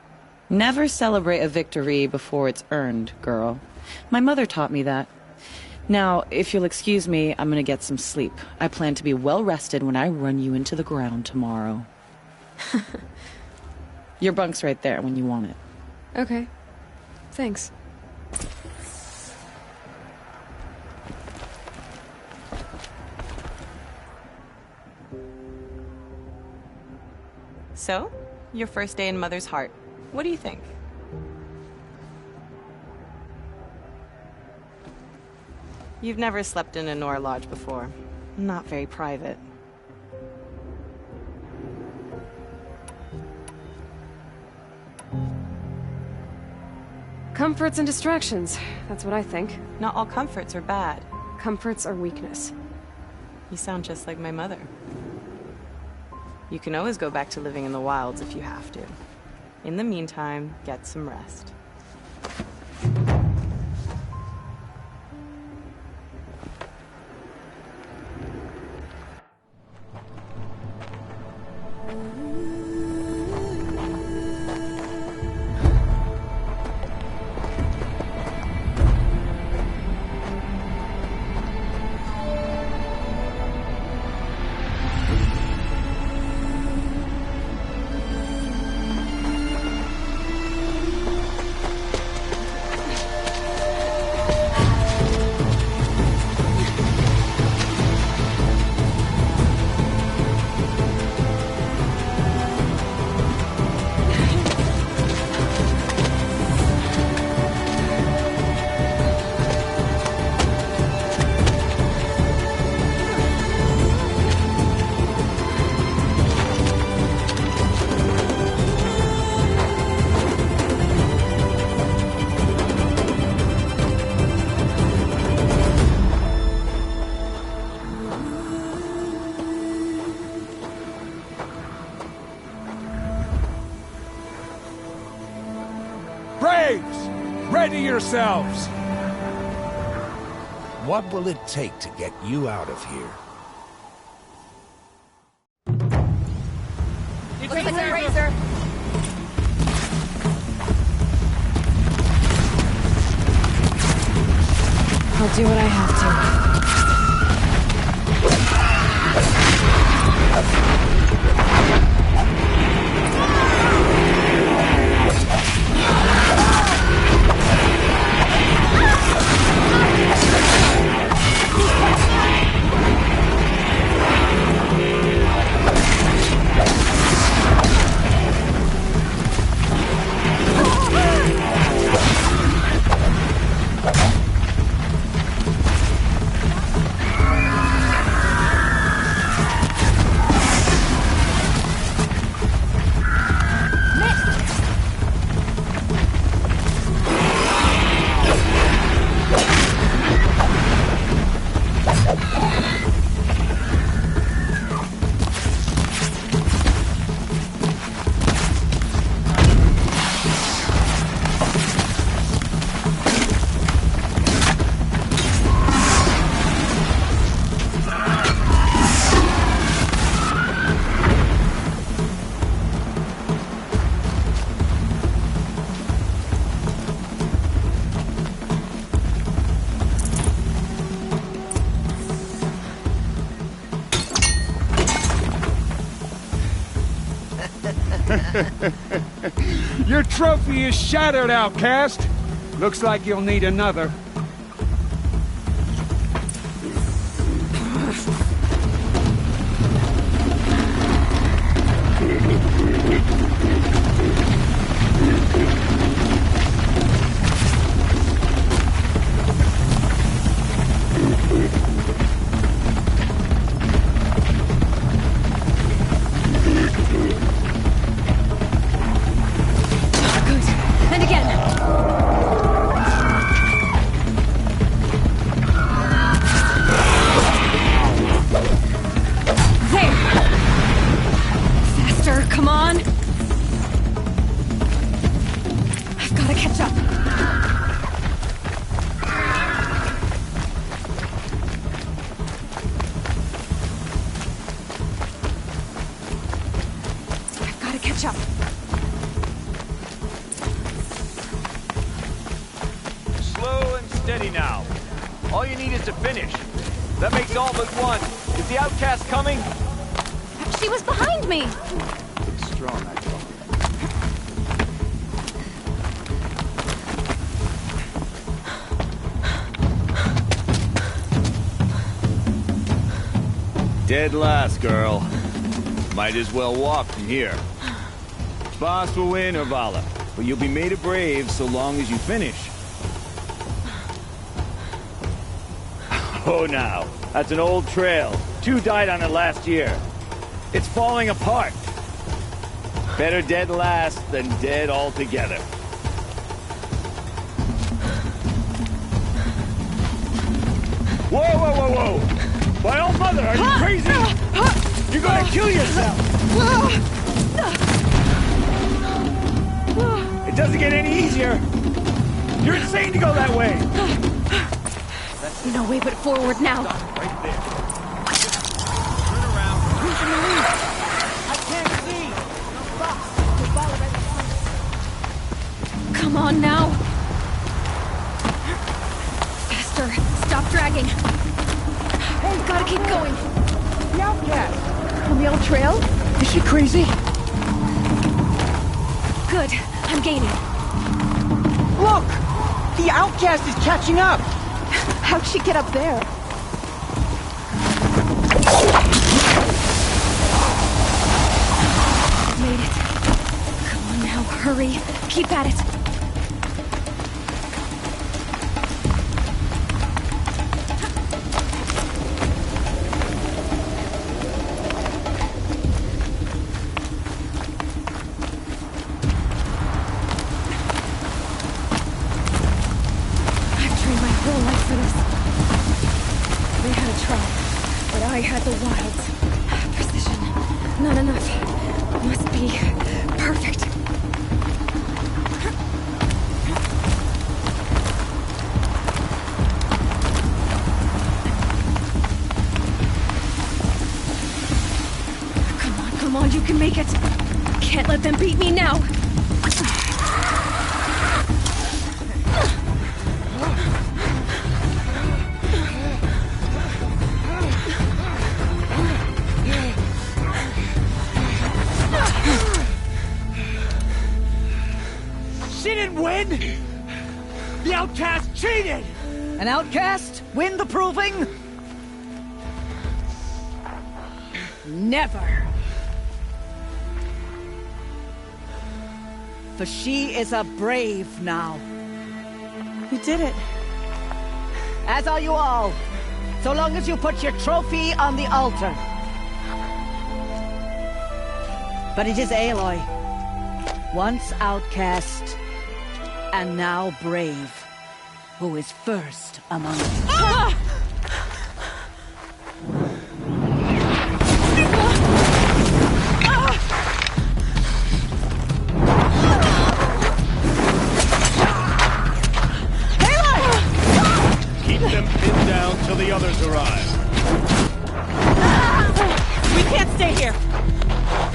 Never celebrate a victory before it's earned, girl. My mother taught me that. Now, if you'll excuse me, I'm gonna get some sleep. I plan to be well rested when I run you into the ground tomorrow. Your bunk's right there when you want it. Okay. Thanks. So, your first day in Mother's heart. What do you think? You've never slept in a Nora lodge before. Not very private. Comforts and distractions. That's what I think. Not all comforts are bad. Comforts are weakness. You sound just like my mother. You can always go back to living in the wilds if you have to. In the meantime, get some rest. Ready yourselves! What will it take to get you out of here? Razor! I'll do what I have to. Your trophy is shattered, outcast. Looks like you'll need another. Slow and steady now. All you need is to finish. That makes all but one. Is the outcast coming? She was behind me! Looks strong, I thought. Dead last, girl. Might as well walk from here. Boss will win or Vala, but you'll be made a brave so long as you finish. Oh, now. That's an old trail. 2 died on it last year. It's falling apart. Better dead last than dead altogether. Whoa, whoa, whoa, whoa! My old mother, are you crazy? You're gonna kill yourself! It doesn't get any easier! You're insane to go that way! No way but forward now. Right there. Turn around. Who's in the lead? I can't see! Come on now. Faster. Stop dragging. Hey, gotta keep going. The outcast! On the old trail? Is she crazy? Good. I'm gaining. Look! The outcast is catching up! How'd she get up there? Made it. Come on now, hurry. Keep at it. I had the wilds. Precision. Not enough. Must be perfect. Come on, you can make it. Can't let them beat me now. The outcast cheated! An outcast win the proving? Never. For she is a brave now. We did it. As are you all. So long as you put your trophy on the altar. But it is Aloy. Once outcast, and now brave, who is first among us. Ah! Keep them pinned down till the others arrive. We can't stay here.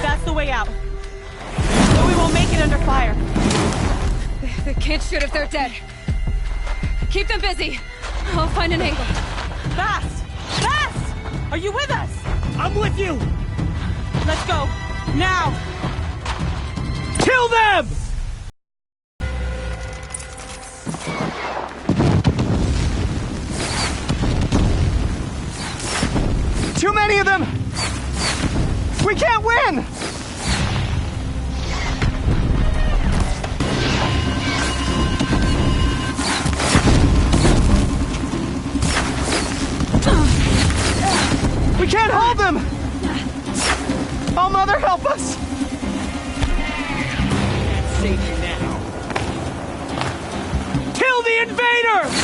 That's the way out. But we won't make it under fire. They can't shoot if they're dead. Keep them busy. I'll find an angle. Fast! Fast! Are you with us? I'm with you! Let's go. Now! Kill them! Too many of them! We can't win! We can't hold them! Oh, Mother, help us! Can't save you now. Kill the invaders!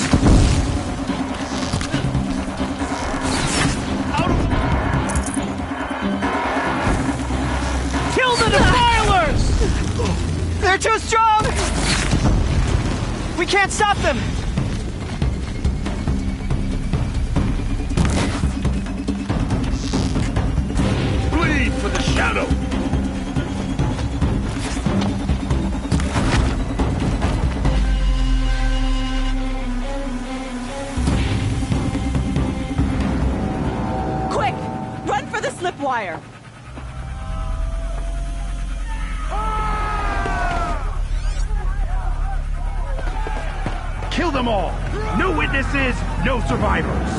Kill the defilers! They're too strong! We can't stop them! Bleed for the shadow! Quick! Run for the slip wire! Kill them all! No witnesses, no survivors!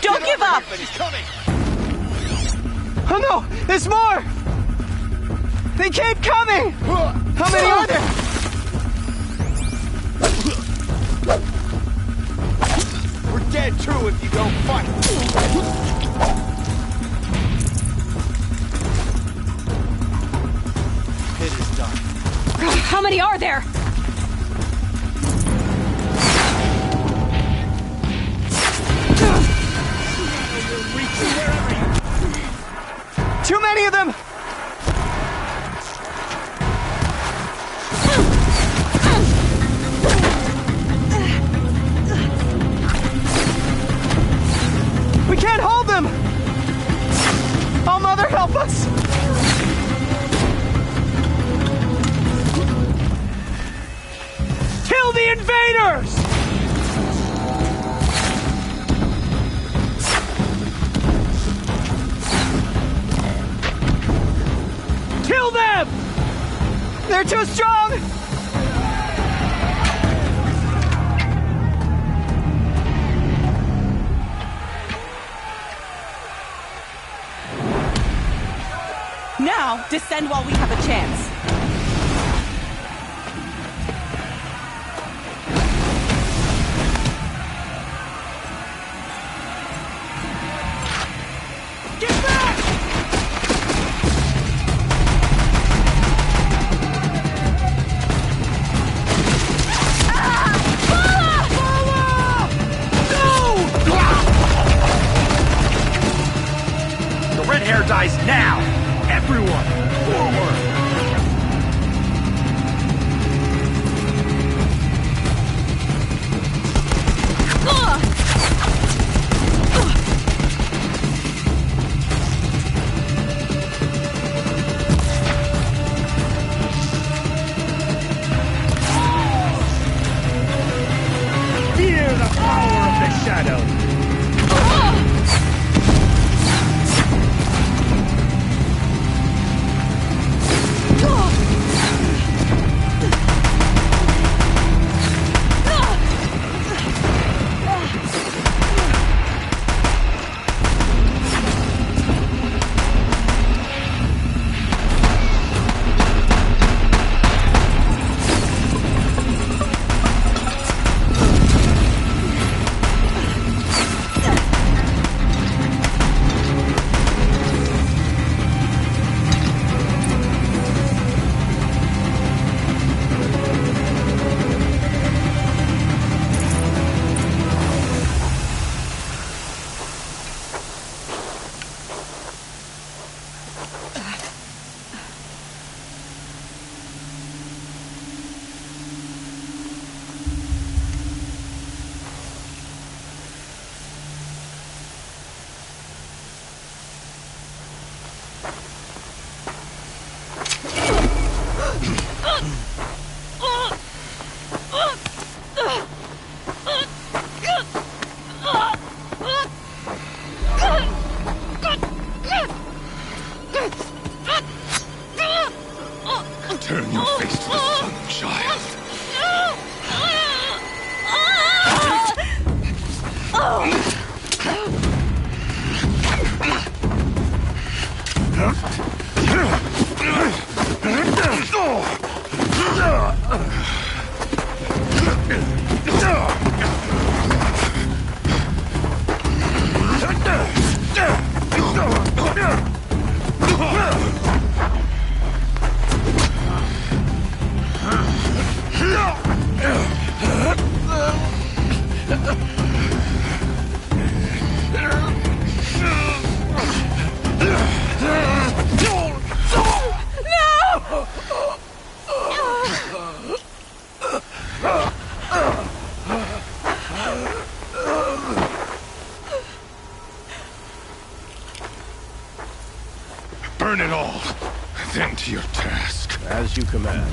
Don't give up! Oh no! There's more! They keep coming! How many are there? We're dead too if you don't fight! It is done. How many are there? Too many of them! We can't hold them! Oh, Mother, help us! Kill the invaders! Kill them! They're too strong! Now, descend while we have a chance. The red hair dies now! Everyone, forward! Fear the power of the shadow! Turn your face to the sun, child. Burn it all, then to your task. As you command.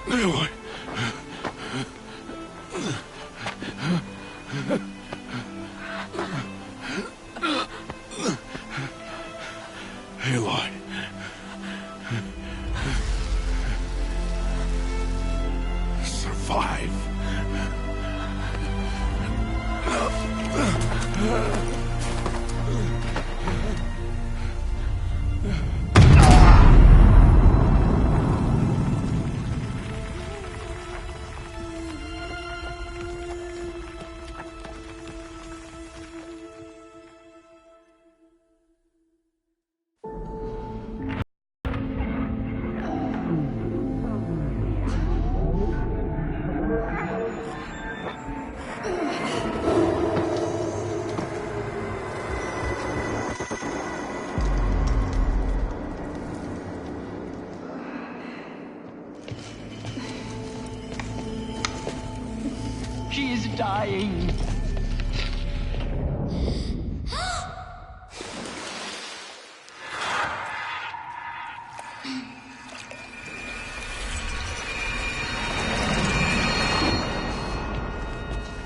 Aloy. Aloy. Survive. She is dying.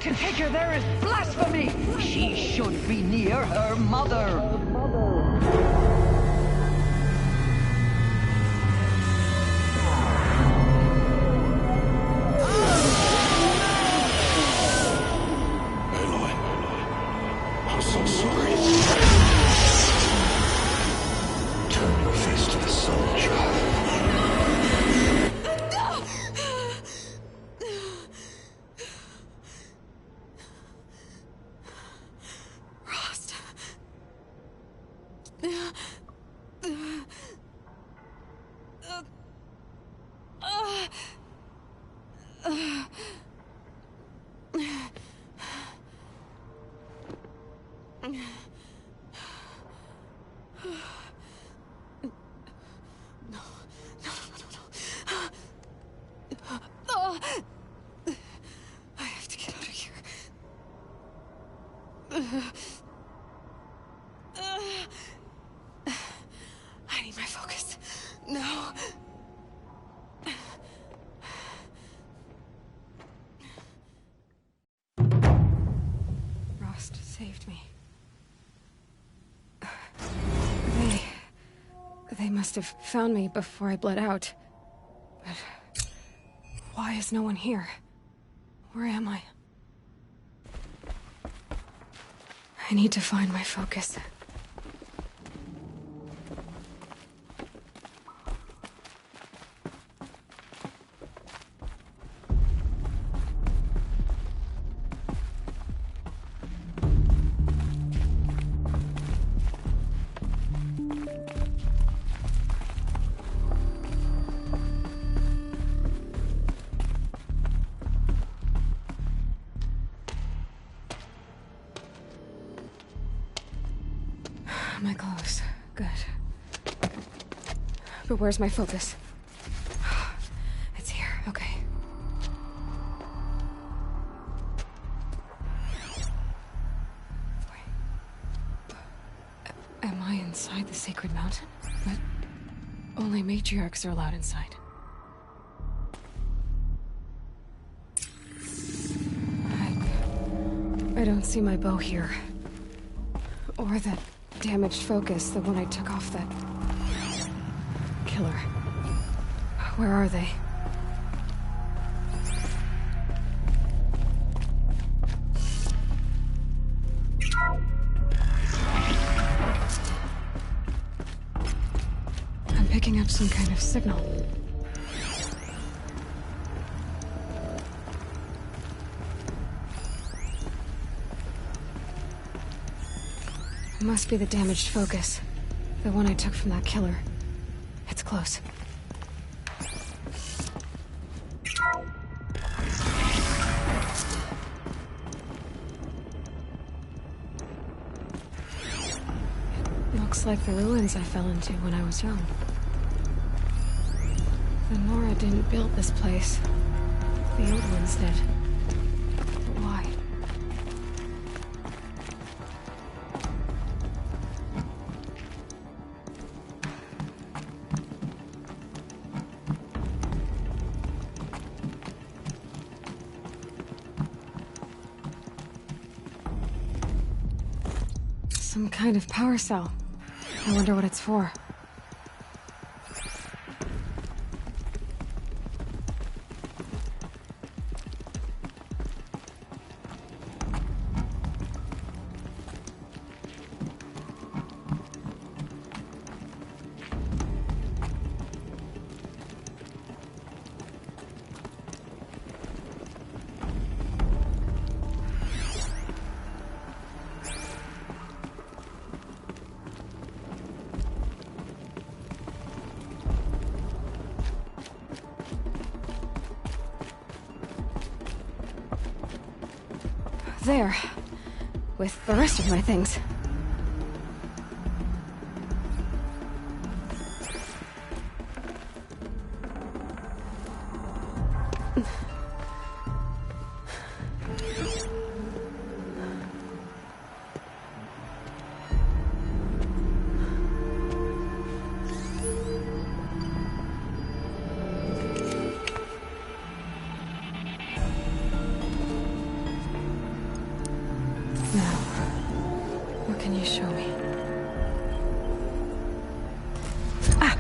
To take her there is blasphemy. She should be near her mother. I'm so sorry. Turn your face to the sun, child. Rost. I have to get out of here. I need my focus. No. Rost saved me. They must have found me before I bled out. But why is no one here? Where am I? I need to find my focus. My clothes. Good. But where's my focus? It's here. Okay. Inside the sacred mountain? But only matriarchs are allowed inside. I don't see my bow here. Or that damaged focus, the one I took off that killer. Where are they? I'm picking up some kind of signal. It must be the damaged focus. The one I took from that killer. It's close. It looks like the ruins I fell into when I was young. The Nora didn't build this place. The old ones did. But why? Some kind of power cell. I wonder what it's for. There. With the rest of my things. Can you show me? Ah!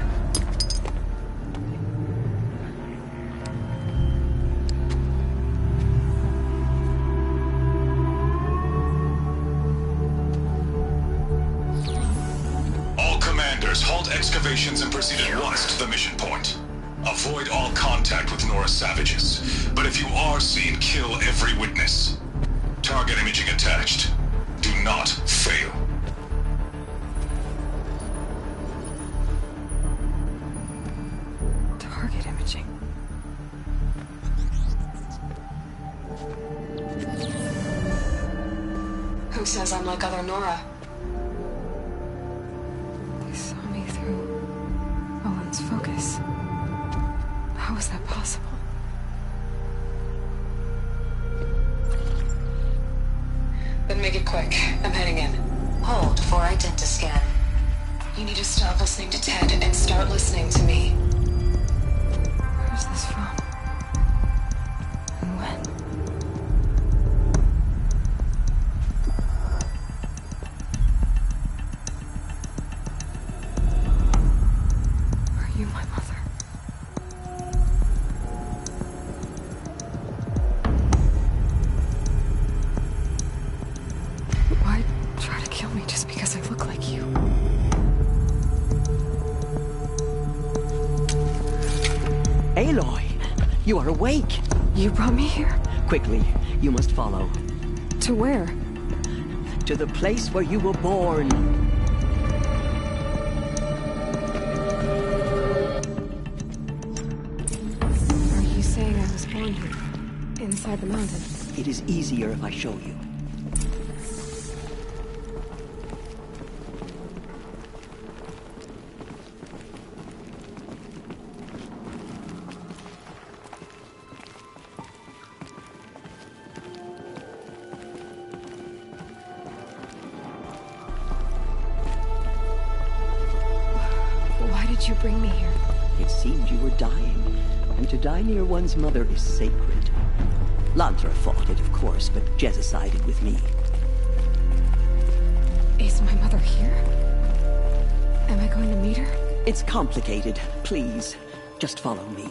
All commanders, halt excavations and proceed at once to the mission point. Avoid all contact with Nora savages. But if you are seen, kill every witness. Target imaging attached. Do not fail. Target imaging. Who says I'm like other Nora? They saw me through Owen's focus. How is that possible? Then make it quick. I'm heading in. Hold for identiscan. You need to stop listening to Ted and start listening to me. Where's this from? And when? Are you my mother? Why try to kill me just because I look like you? Aloy, you are awake. You brought me here? Quickly, you must follow. To where? To the place where you were born. Are you saying I was born here? Inside the mountain? It is easier if I show you. did you bring me here? It seemed you were dying, and to die near one's mother is sacred. Lantra fought it, of course, but Jezza sided with me. Is my mother here? Am I going to meet her? It's complicated. Please, just follow me.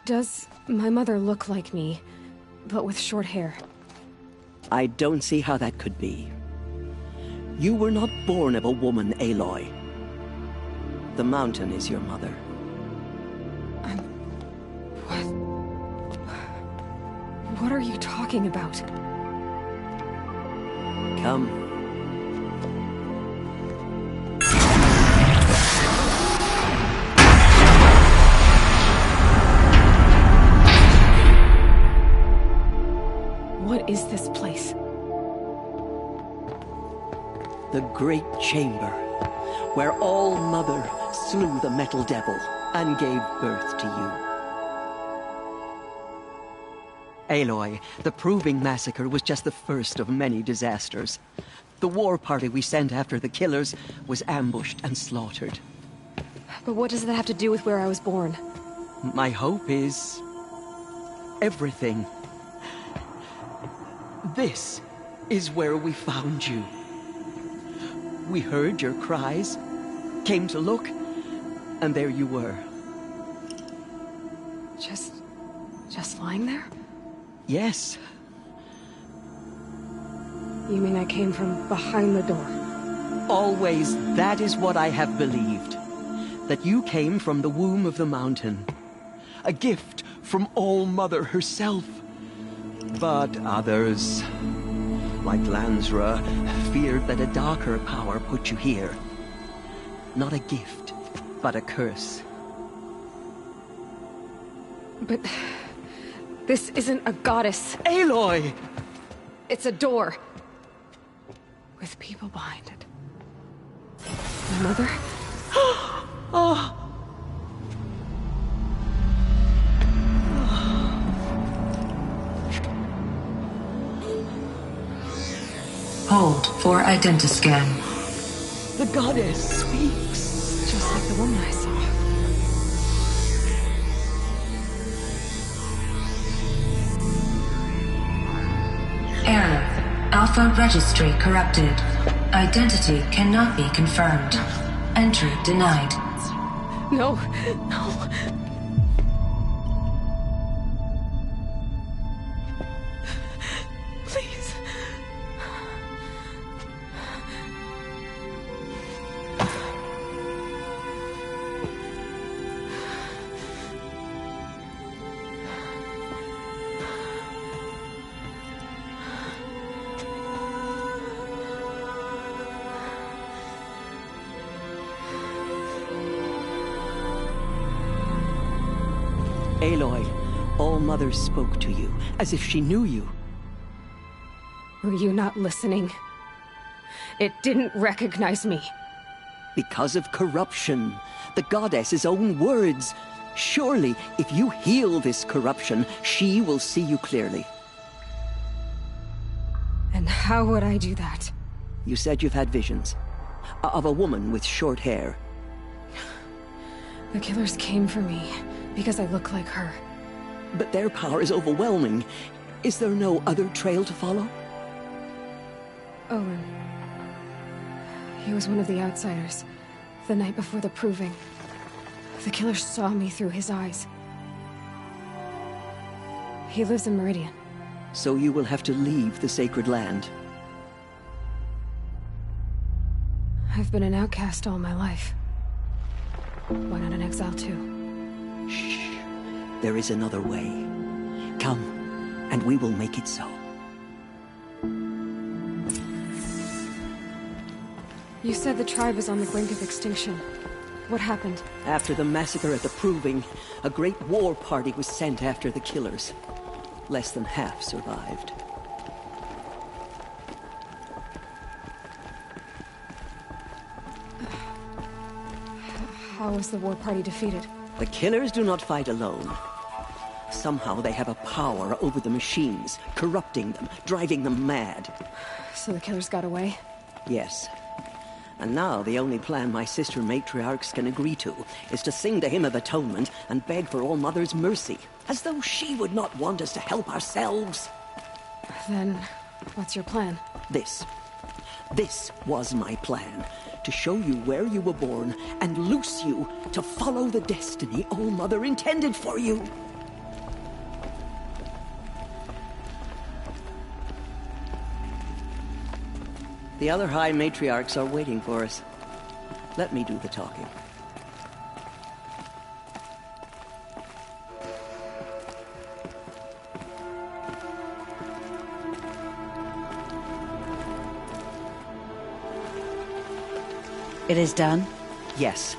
Does my mother look like me, but with short hair? I don't see how that could be. You were not born of a woman, Aloy. The mountain is your mother. What are you talking about? Come. What is this place? The Great Chamber, where All-Mother slew the Metal Devil and gave birth to you. Aloy, the Proving Massacre was just the first of many disasters. The war party we sent after the killers was ambushed and slaughtered. But what does that have to do with where I was born? My hope is... everything. This is where we found you. We heard your cries, came to look, and there you were. Just lying there? Yes. You mean I came from behind the door? Always, that is what I have believed. That you came from the womb of the mountain. A gift from All-Mother herself. But others, like Lansra, feared that a darker power put you here. Not a gift, but a curse. But... this isn't a goddess. Aloy! It's a door. With people behind it. My mother? Oh! Hold for identiscan. The goddess speaks. Just like the woman I saw. Error. Alpha registry corrupted. Identity cannot be confirmed. Entry denied. No, no. Please. Aloy, All-Mother spoke to you, as if she knew you. Were you not listening? It didn't recognize me. Because of corruption. The goddess's own words. Surely, if you heal this corruption, she will see you clearly. And how would I do that? You said you've had visions. Of a woman with short hair. The killers came for me, because I look like her. But their power is overwhelming. Is there no other trail to follow? Owen. He was one of the outsiders. The night before the Proving. The killers saw me through his eyes. He lives in Meridian. So you will have to leave the sacred land. I've been an outcast all my life. Why not an exile too? Shh. There is another way. Come, and we will make it so. You said the tribe was on the brink of extinction. What happened? After the massacre at the Proving, a great war party was sent after the killers. Less than half survived. How was the war party defeated? The killers do not fight alone. somehow they have a power over the machines, corrupting them, driving them mad. So the killers got away? Yes. And now the only plan my sister matriarchs can agree to is to sing the Hymn of Atonement and beg for All Mother's mercy, as though she would not want us to help ourselves. Then, what's your plan? This was my plan. To show you where you were born and loose you to follow the destiny All Mother intended for you. The other High Matriarchs are waiting for us. Let me do the talking. It is done? Yes.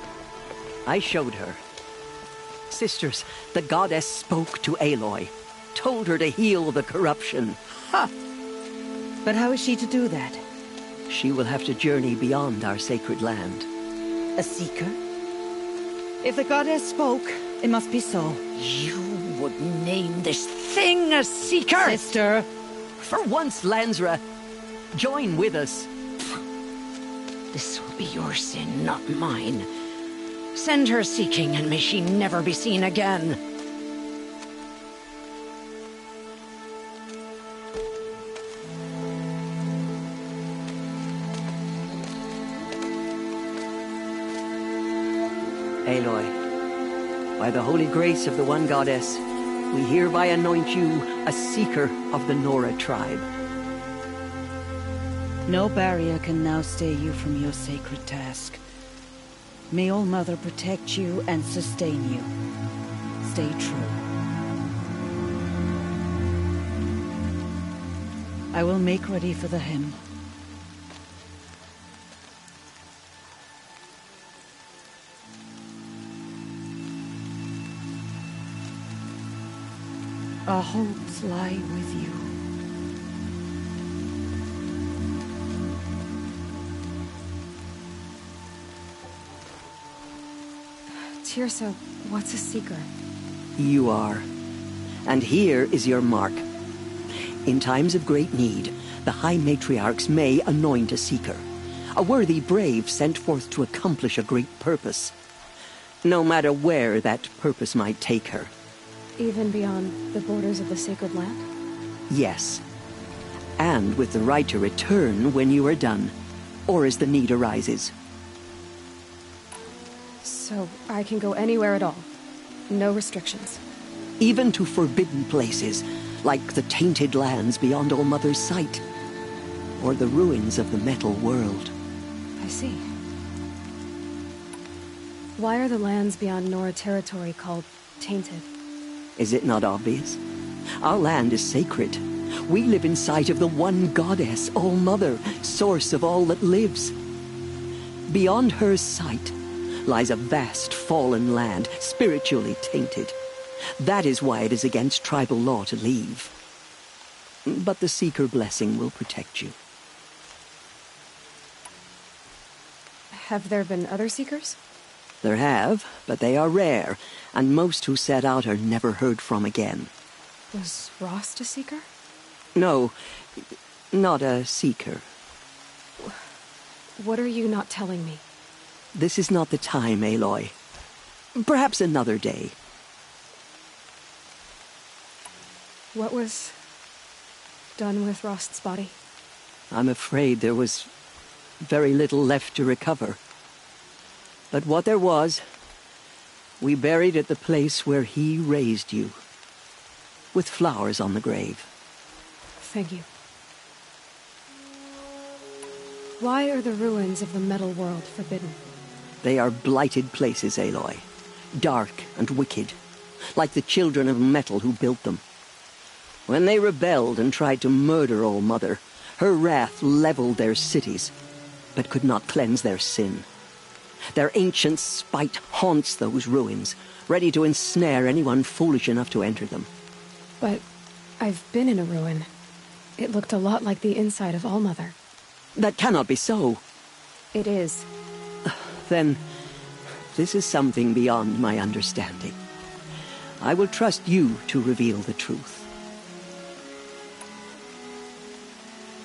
I showed her. Sisters, the goddess spoke to Aloy. Told her to heal the corruption. Ha! But how is she to do that? She will have to journey beyond our sacred land. A seeker? If the goddess spoke, it must be so. You would name this thing a seeker? Sister! For once, Lansra, join with us. This will be your sin, not mine. Send her seeking, and may she never be seen again. Aloy, by the holy grace of the one goddess, we hereby anoint you a seeker of the Nora tribe. No barrier can now stay you from your sacred task. May All Mother protect you and sustain you. Stay true. I will make ready for the hymn. Our hopes lie with you. Tirsa, what's a seeker? You are. And here is your mark. In times of great need, the High Matriarchs may anoint a seeker. A worthy brave sent forth to accomplish a great purpose. No matter where that purpose might take her. Even beyond the borders of the sacred land? Yes. And with the right to return when you are done, or as the need arises. So I can go anywhere at all? No restrictions? Even to forbidden places, like the tainted lands beyond All Mother's sight. Or the ruins of the metal world. I see. Why are the lands beyond Nora territory called tainted? Is it not obvious? Our land is sacred. We live in sight of the one goddess, All Mother, source of all that lives. Beyond her sight lies a vast fallen land, spiritually tainted. That is why it is against tribal law to leave. But the Seeker blessing will protect you. Have there been other Seekers? There have, but they are rare, and most who set out are never heard from again. Was Rost a Seeker? No, not a Seeker. What are you not telling me? This is not the time, Aloy. Perhaps another day. What was done with Rost's body? I'm afraid there was very little left to recover. But what there was, we buried at the place where he raised you, with flowers on the grave. Thank you. Why are the ruins of the metal world forbidden? They are blighted places, Aloy. Dark and wicked, like the children of metal who built them. When they rebelled and tried to murder All Mother, her wrath leveled their cities, but could not cleanse their sin. Their ancient spite haunts those ruins, ready to ensnare anyone foolish enough to enter them. But I've been in a ruin. It looked a lot like the inside of All Mother. That cannot be so. It is. Then, this is something beyond my understanding. I will trust you to reveal the truth.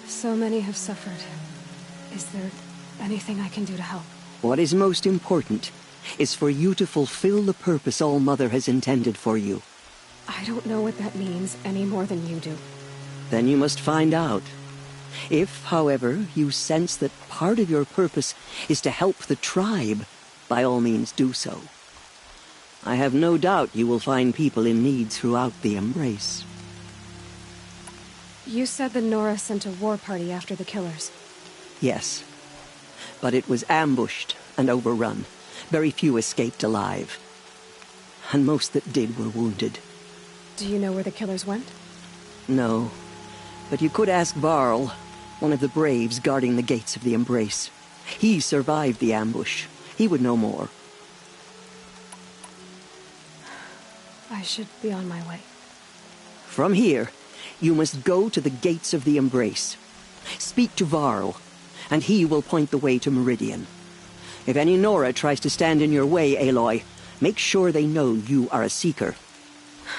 So many have suffered. Is there anything I can do to help? What is most important is for you to fulfill the purpose All-Mother has intended for you. I don't know what that means any more than you do. Then you must find out. If, however, you sense that part of your purpose is to help the tribe, by all means do so. I have no doubt you will find people in need throughout the Embrace. You said the Nora sent a war party after the killers. Yes, but it was ambushed and overrun. Very few escaped alive. And most that did were wounded. Do you know where the killers went? No, but you could ask Varl, one of the braves guarding the gates of the Embrace. He survived the ambush. He would know more. I should be on my way. From here, you must go to the gates of the Embrace. Speak to Varl, and he will point the way to Meridian. If any Nora tries to stand in your way, Aloy, make sure they know you are a Seeker.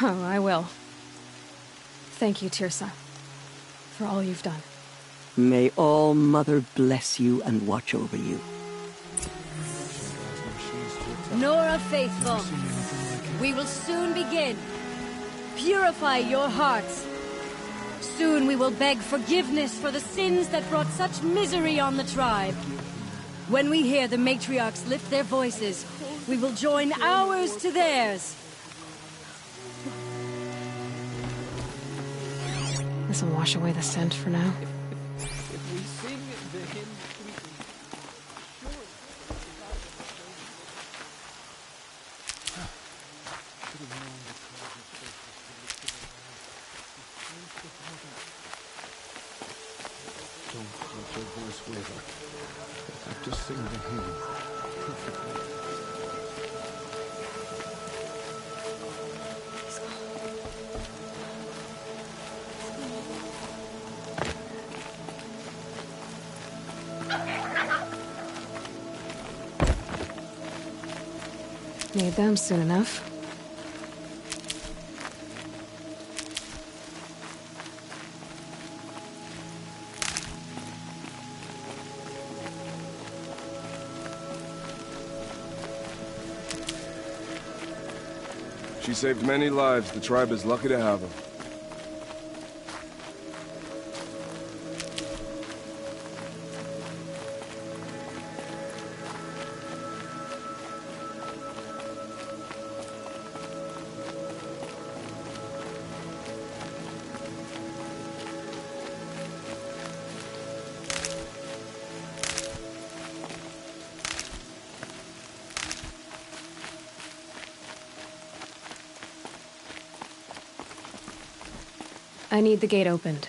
Oh, I will. Thank you, Tirsa, for all you've done. May All-Mother bless you and watch over you. Nora Faithful, we will soon begin. Purify your hearts. Soon we will beg forgiveness for the sins that brought such misery on the tribe. When we hear the matriarchs lift their voices, we will join ours to theirs. This will wash away the scent for now. If we sing the hymn, don't let your voice waver. I have to sing the hymn perfectly. Need them soon enough. She saved many lives. The tribe is lucky to have her. I need the gate opened.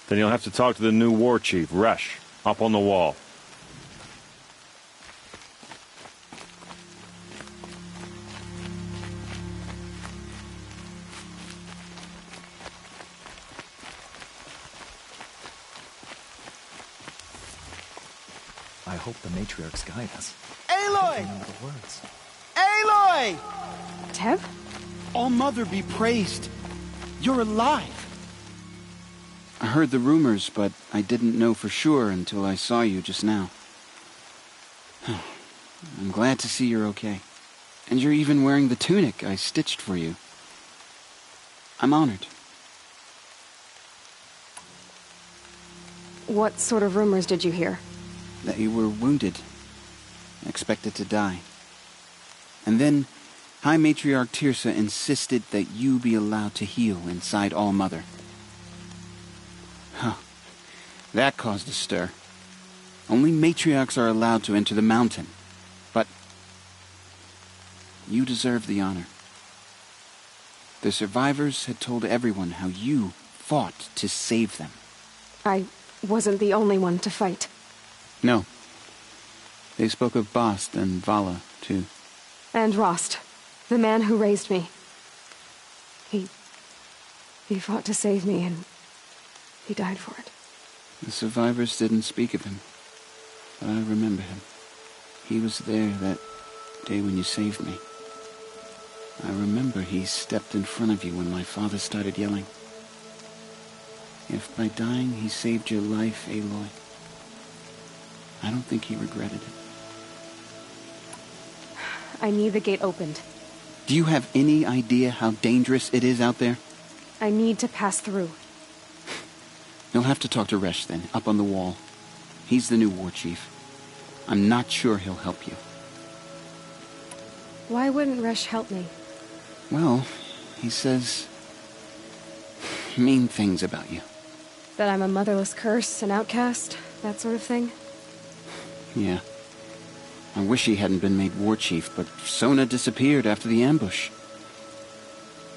Then you'll have to talk to the new war chief, Resh, up on the wall. I hope the matriarchs guide us. Aloy! Remember the words. Aloy! Tev? All-Mother be praised. You're alive. I heard the rumors, but I didn't know for sure until I saw you just now. I'm glad to see you're okay. And you're even wearing the tunic I stitched for you. I'm honored. What sort of rumors did you hear? That you were wounded. Expected to die. And then High Matriarch Tirsa insisted that you be allowed to heal inside All-Mother. Huh. That caused a stir. Only matriarchs are allowed to enter the mountain. But you deserve the honor. The survivors had told everyone how you fought to save them. I wasn't the only one to fight. No. They spoke of Bast and Vala, too. And Rost, the man who raised me. He fought to save me, and he died for it. The survivors didn't speak of him, but I remember him. He was there that day when you saved me. I remember he stepped in front of you when my father started yelling. If by dying he saved your life, Aloy, I don't think he regretted it. I need the gate opened. Do you have any idea how dangerous it is out there? I need to pass through. You'll have to talk to Resh then, up on the wall. He's the new war chief. I'm not sure he'll help you. Why wouldn't Resh help me? Well, he says mean things about you. That I'm a motherless curse, an outcast, that sort of thing? Yeah. I wish he hadn't been made war chief, but Sona disappeared after the ambush.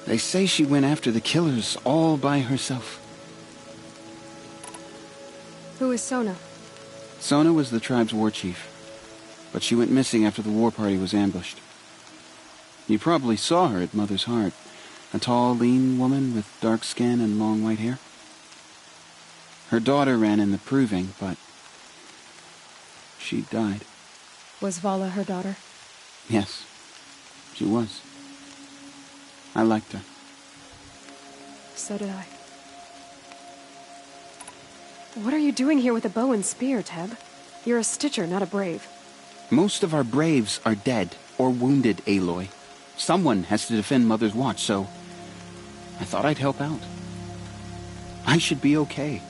They say she went after the killers all by herself. Who is Sona? Sona was the tribe's war chief, but she went missing after the war party was ambushed. You probably saw her at Mother's Heart. A tall, lean woman with dark skin and long white hair. Her daughter ran in the proving, but she died. Was Vala her daughter? Yes, she was. I liked her. So did I. What are you doing here with a bow and spear, Teb? You're a Stitcher, not a Brave. Most of our Braves are dead or wounded, Aloy. Someone has to defend Mother's Watch, so I thought I'd help out. I should be okay.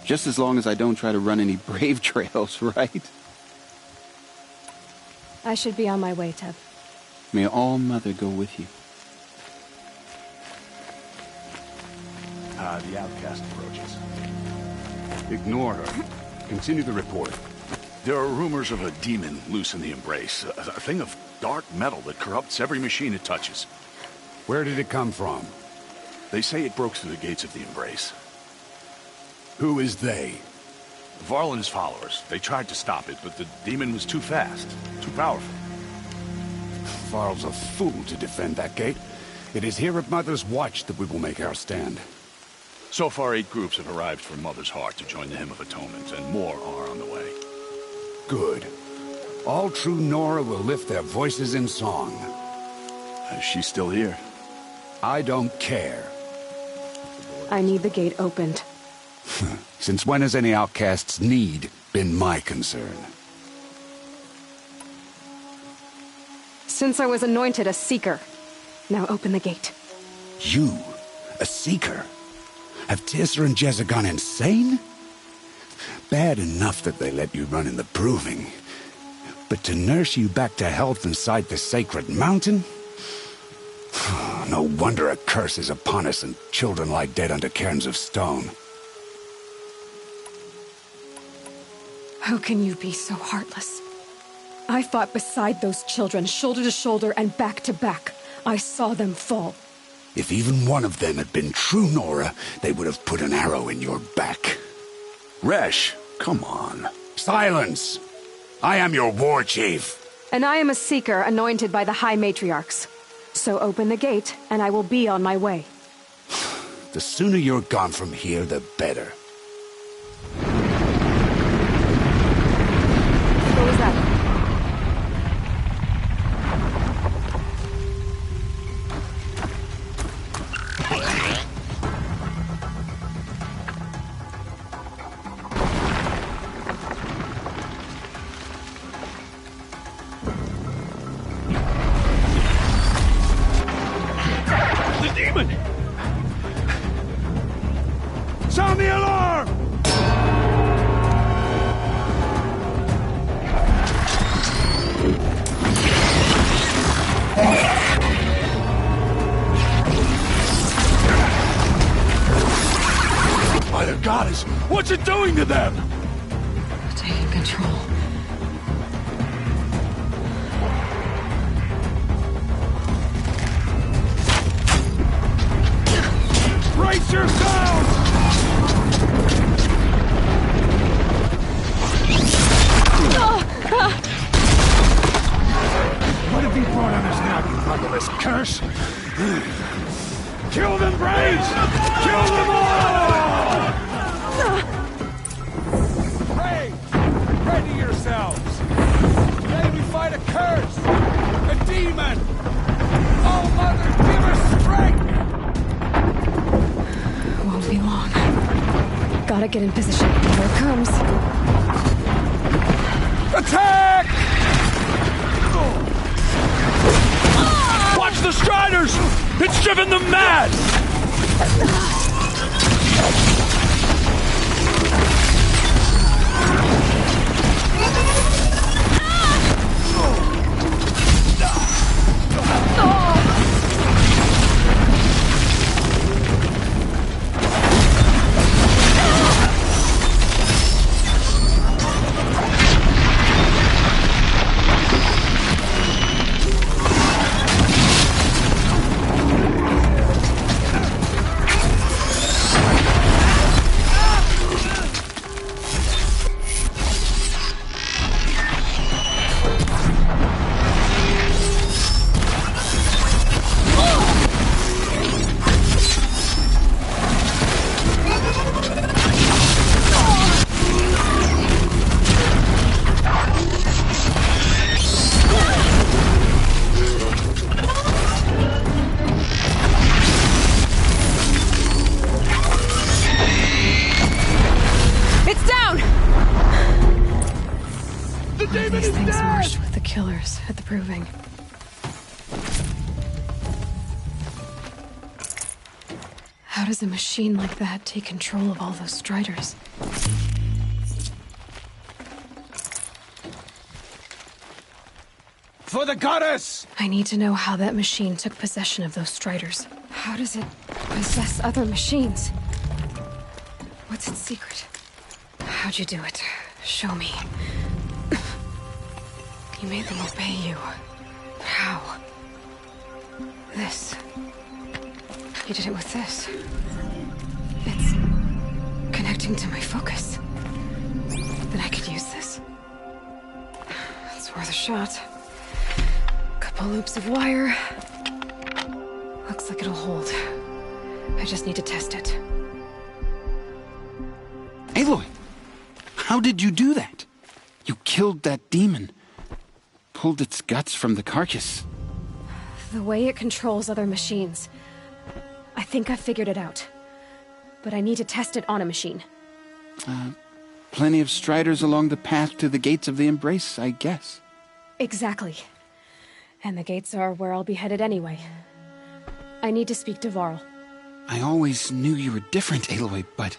Just as long as I don't try to run any Brave trails, right? I should be on my way, Teb. May All Mother go with you. The outcast approaches. Ignore her. Continue the report. There are rumors of a demon loose in the Embrace. A thing of dark metal that corrupts every machine it touches. Where did it come from? They say it broke through the gates of the Embrace. Who is they? Varl and his followers. They tried to stop it, but the demon was too fast, too powerful. Varl's a fool to defend that gate. It is here at Mother's Watch that we will make our stand. So far, 8 groups have arrived from Mother's Heart to join the Hymn of Atonement, and more are on the way. Good. All true Nora will lift their voices in song. Is she still here? I don't care. I need the gate opened. Since when has any outcast's need been my concern? Since I was anointed a Seeker. Now open the gate. You? A Seeker? Have Teersa and Jezza gone insane? Bad enough that they let you run in the proving. But to nurse you back to health inside the sacred mountain? No wonder a curse is upon us and children lie dead under cairns of stone. How can you be so heartless? I fought beside those children, shoulder to shoulder and back to back. I saw them fall. If even one of them had been true Nora, they would have put an arrow in your back. Resh, come on. Silence! I am your war chief. And I am a Seeker anointed by the High Matriarchs. So open the gate, and I will be on my way. The sooner you're gone from here, the better. What was that? Sound the alarm! By the goddess, what's it doing to them? Taking control. Brace yourselves! What have you brought on us now, you motherless curse? Kill them, Braves! Kill them all! Braves, ready yourselves! Today we fight a curse! A demon! All Gotta get in position. Here it comes. Attack! Watch the Striders! It's driven them mad! These things marched with the killers at the Proving. How does a machine like that take control of all those Striders? For the goddess! I need to know how that machine took possession of those Striders. How does it possess other machines? What's its secret? How'd you do it? Show me. You made them obey you. How? This. You did it with this. It's connecting to my focus. Then I could use this. It's worth a shot. Couple loops of wire. Looks like it'll hold. I just need to test it. Aloy! How did you do that? You killed that demon. Pulled its guts from the carcass. The way it controls other machines. I think I figured it out. But I need to test it on a machine. Plenty of Striders along the path to the gates of the Embrace, I guess. Exactly. And the gates are where I'll be headed anyway. I need to speak to Varl. I always knew you were different, Aloy, but...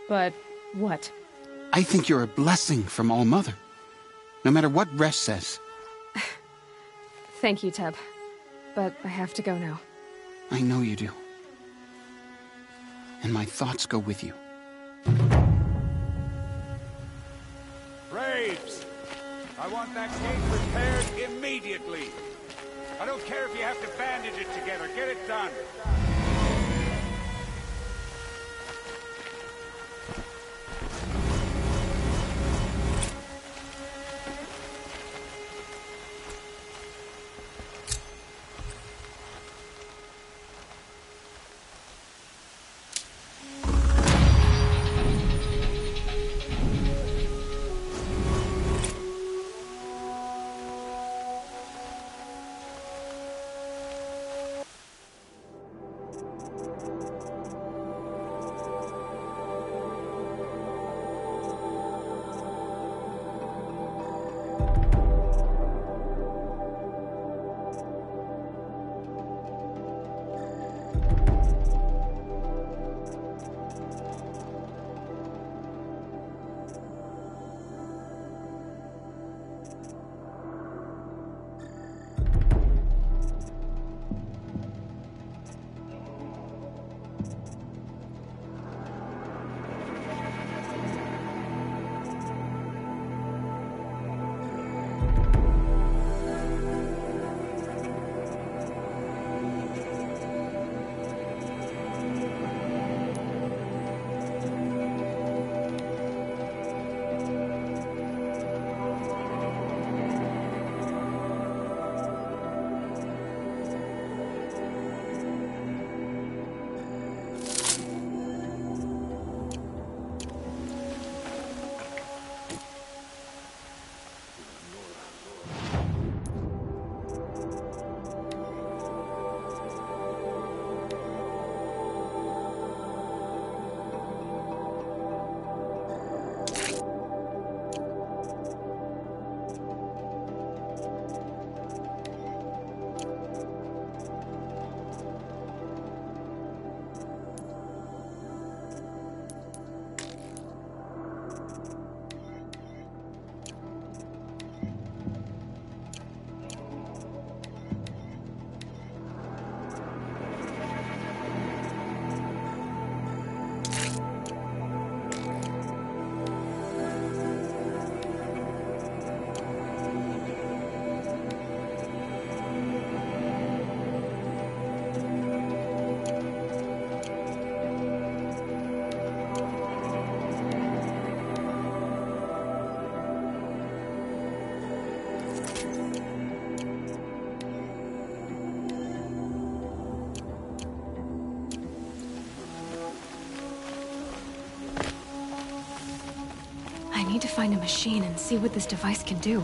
But what? I think you're a blessing from All-Mother. No matter what Resh says. Thank you, Teb. But I have to go now. I know you do. And my thoughts go with you. Braves! I want that gate repaired immediately. I don't care if you have to bandage it together. Get it done. to find a machine and see what this device can do.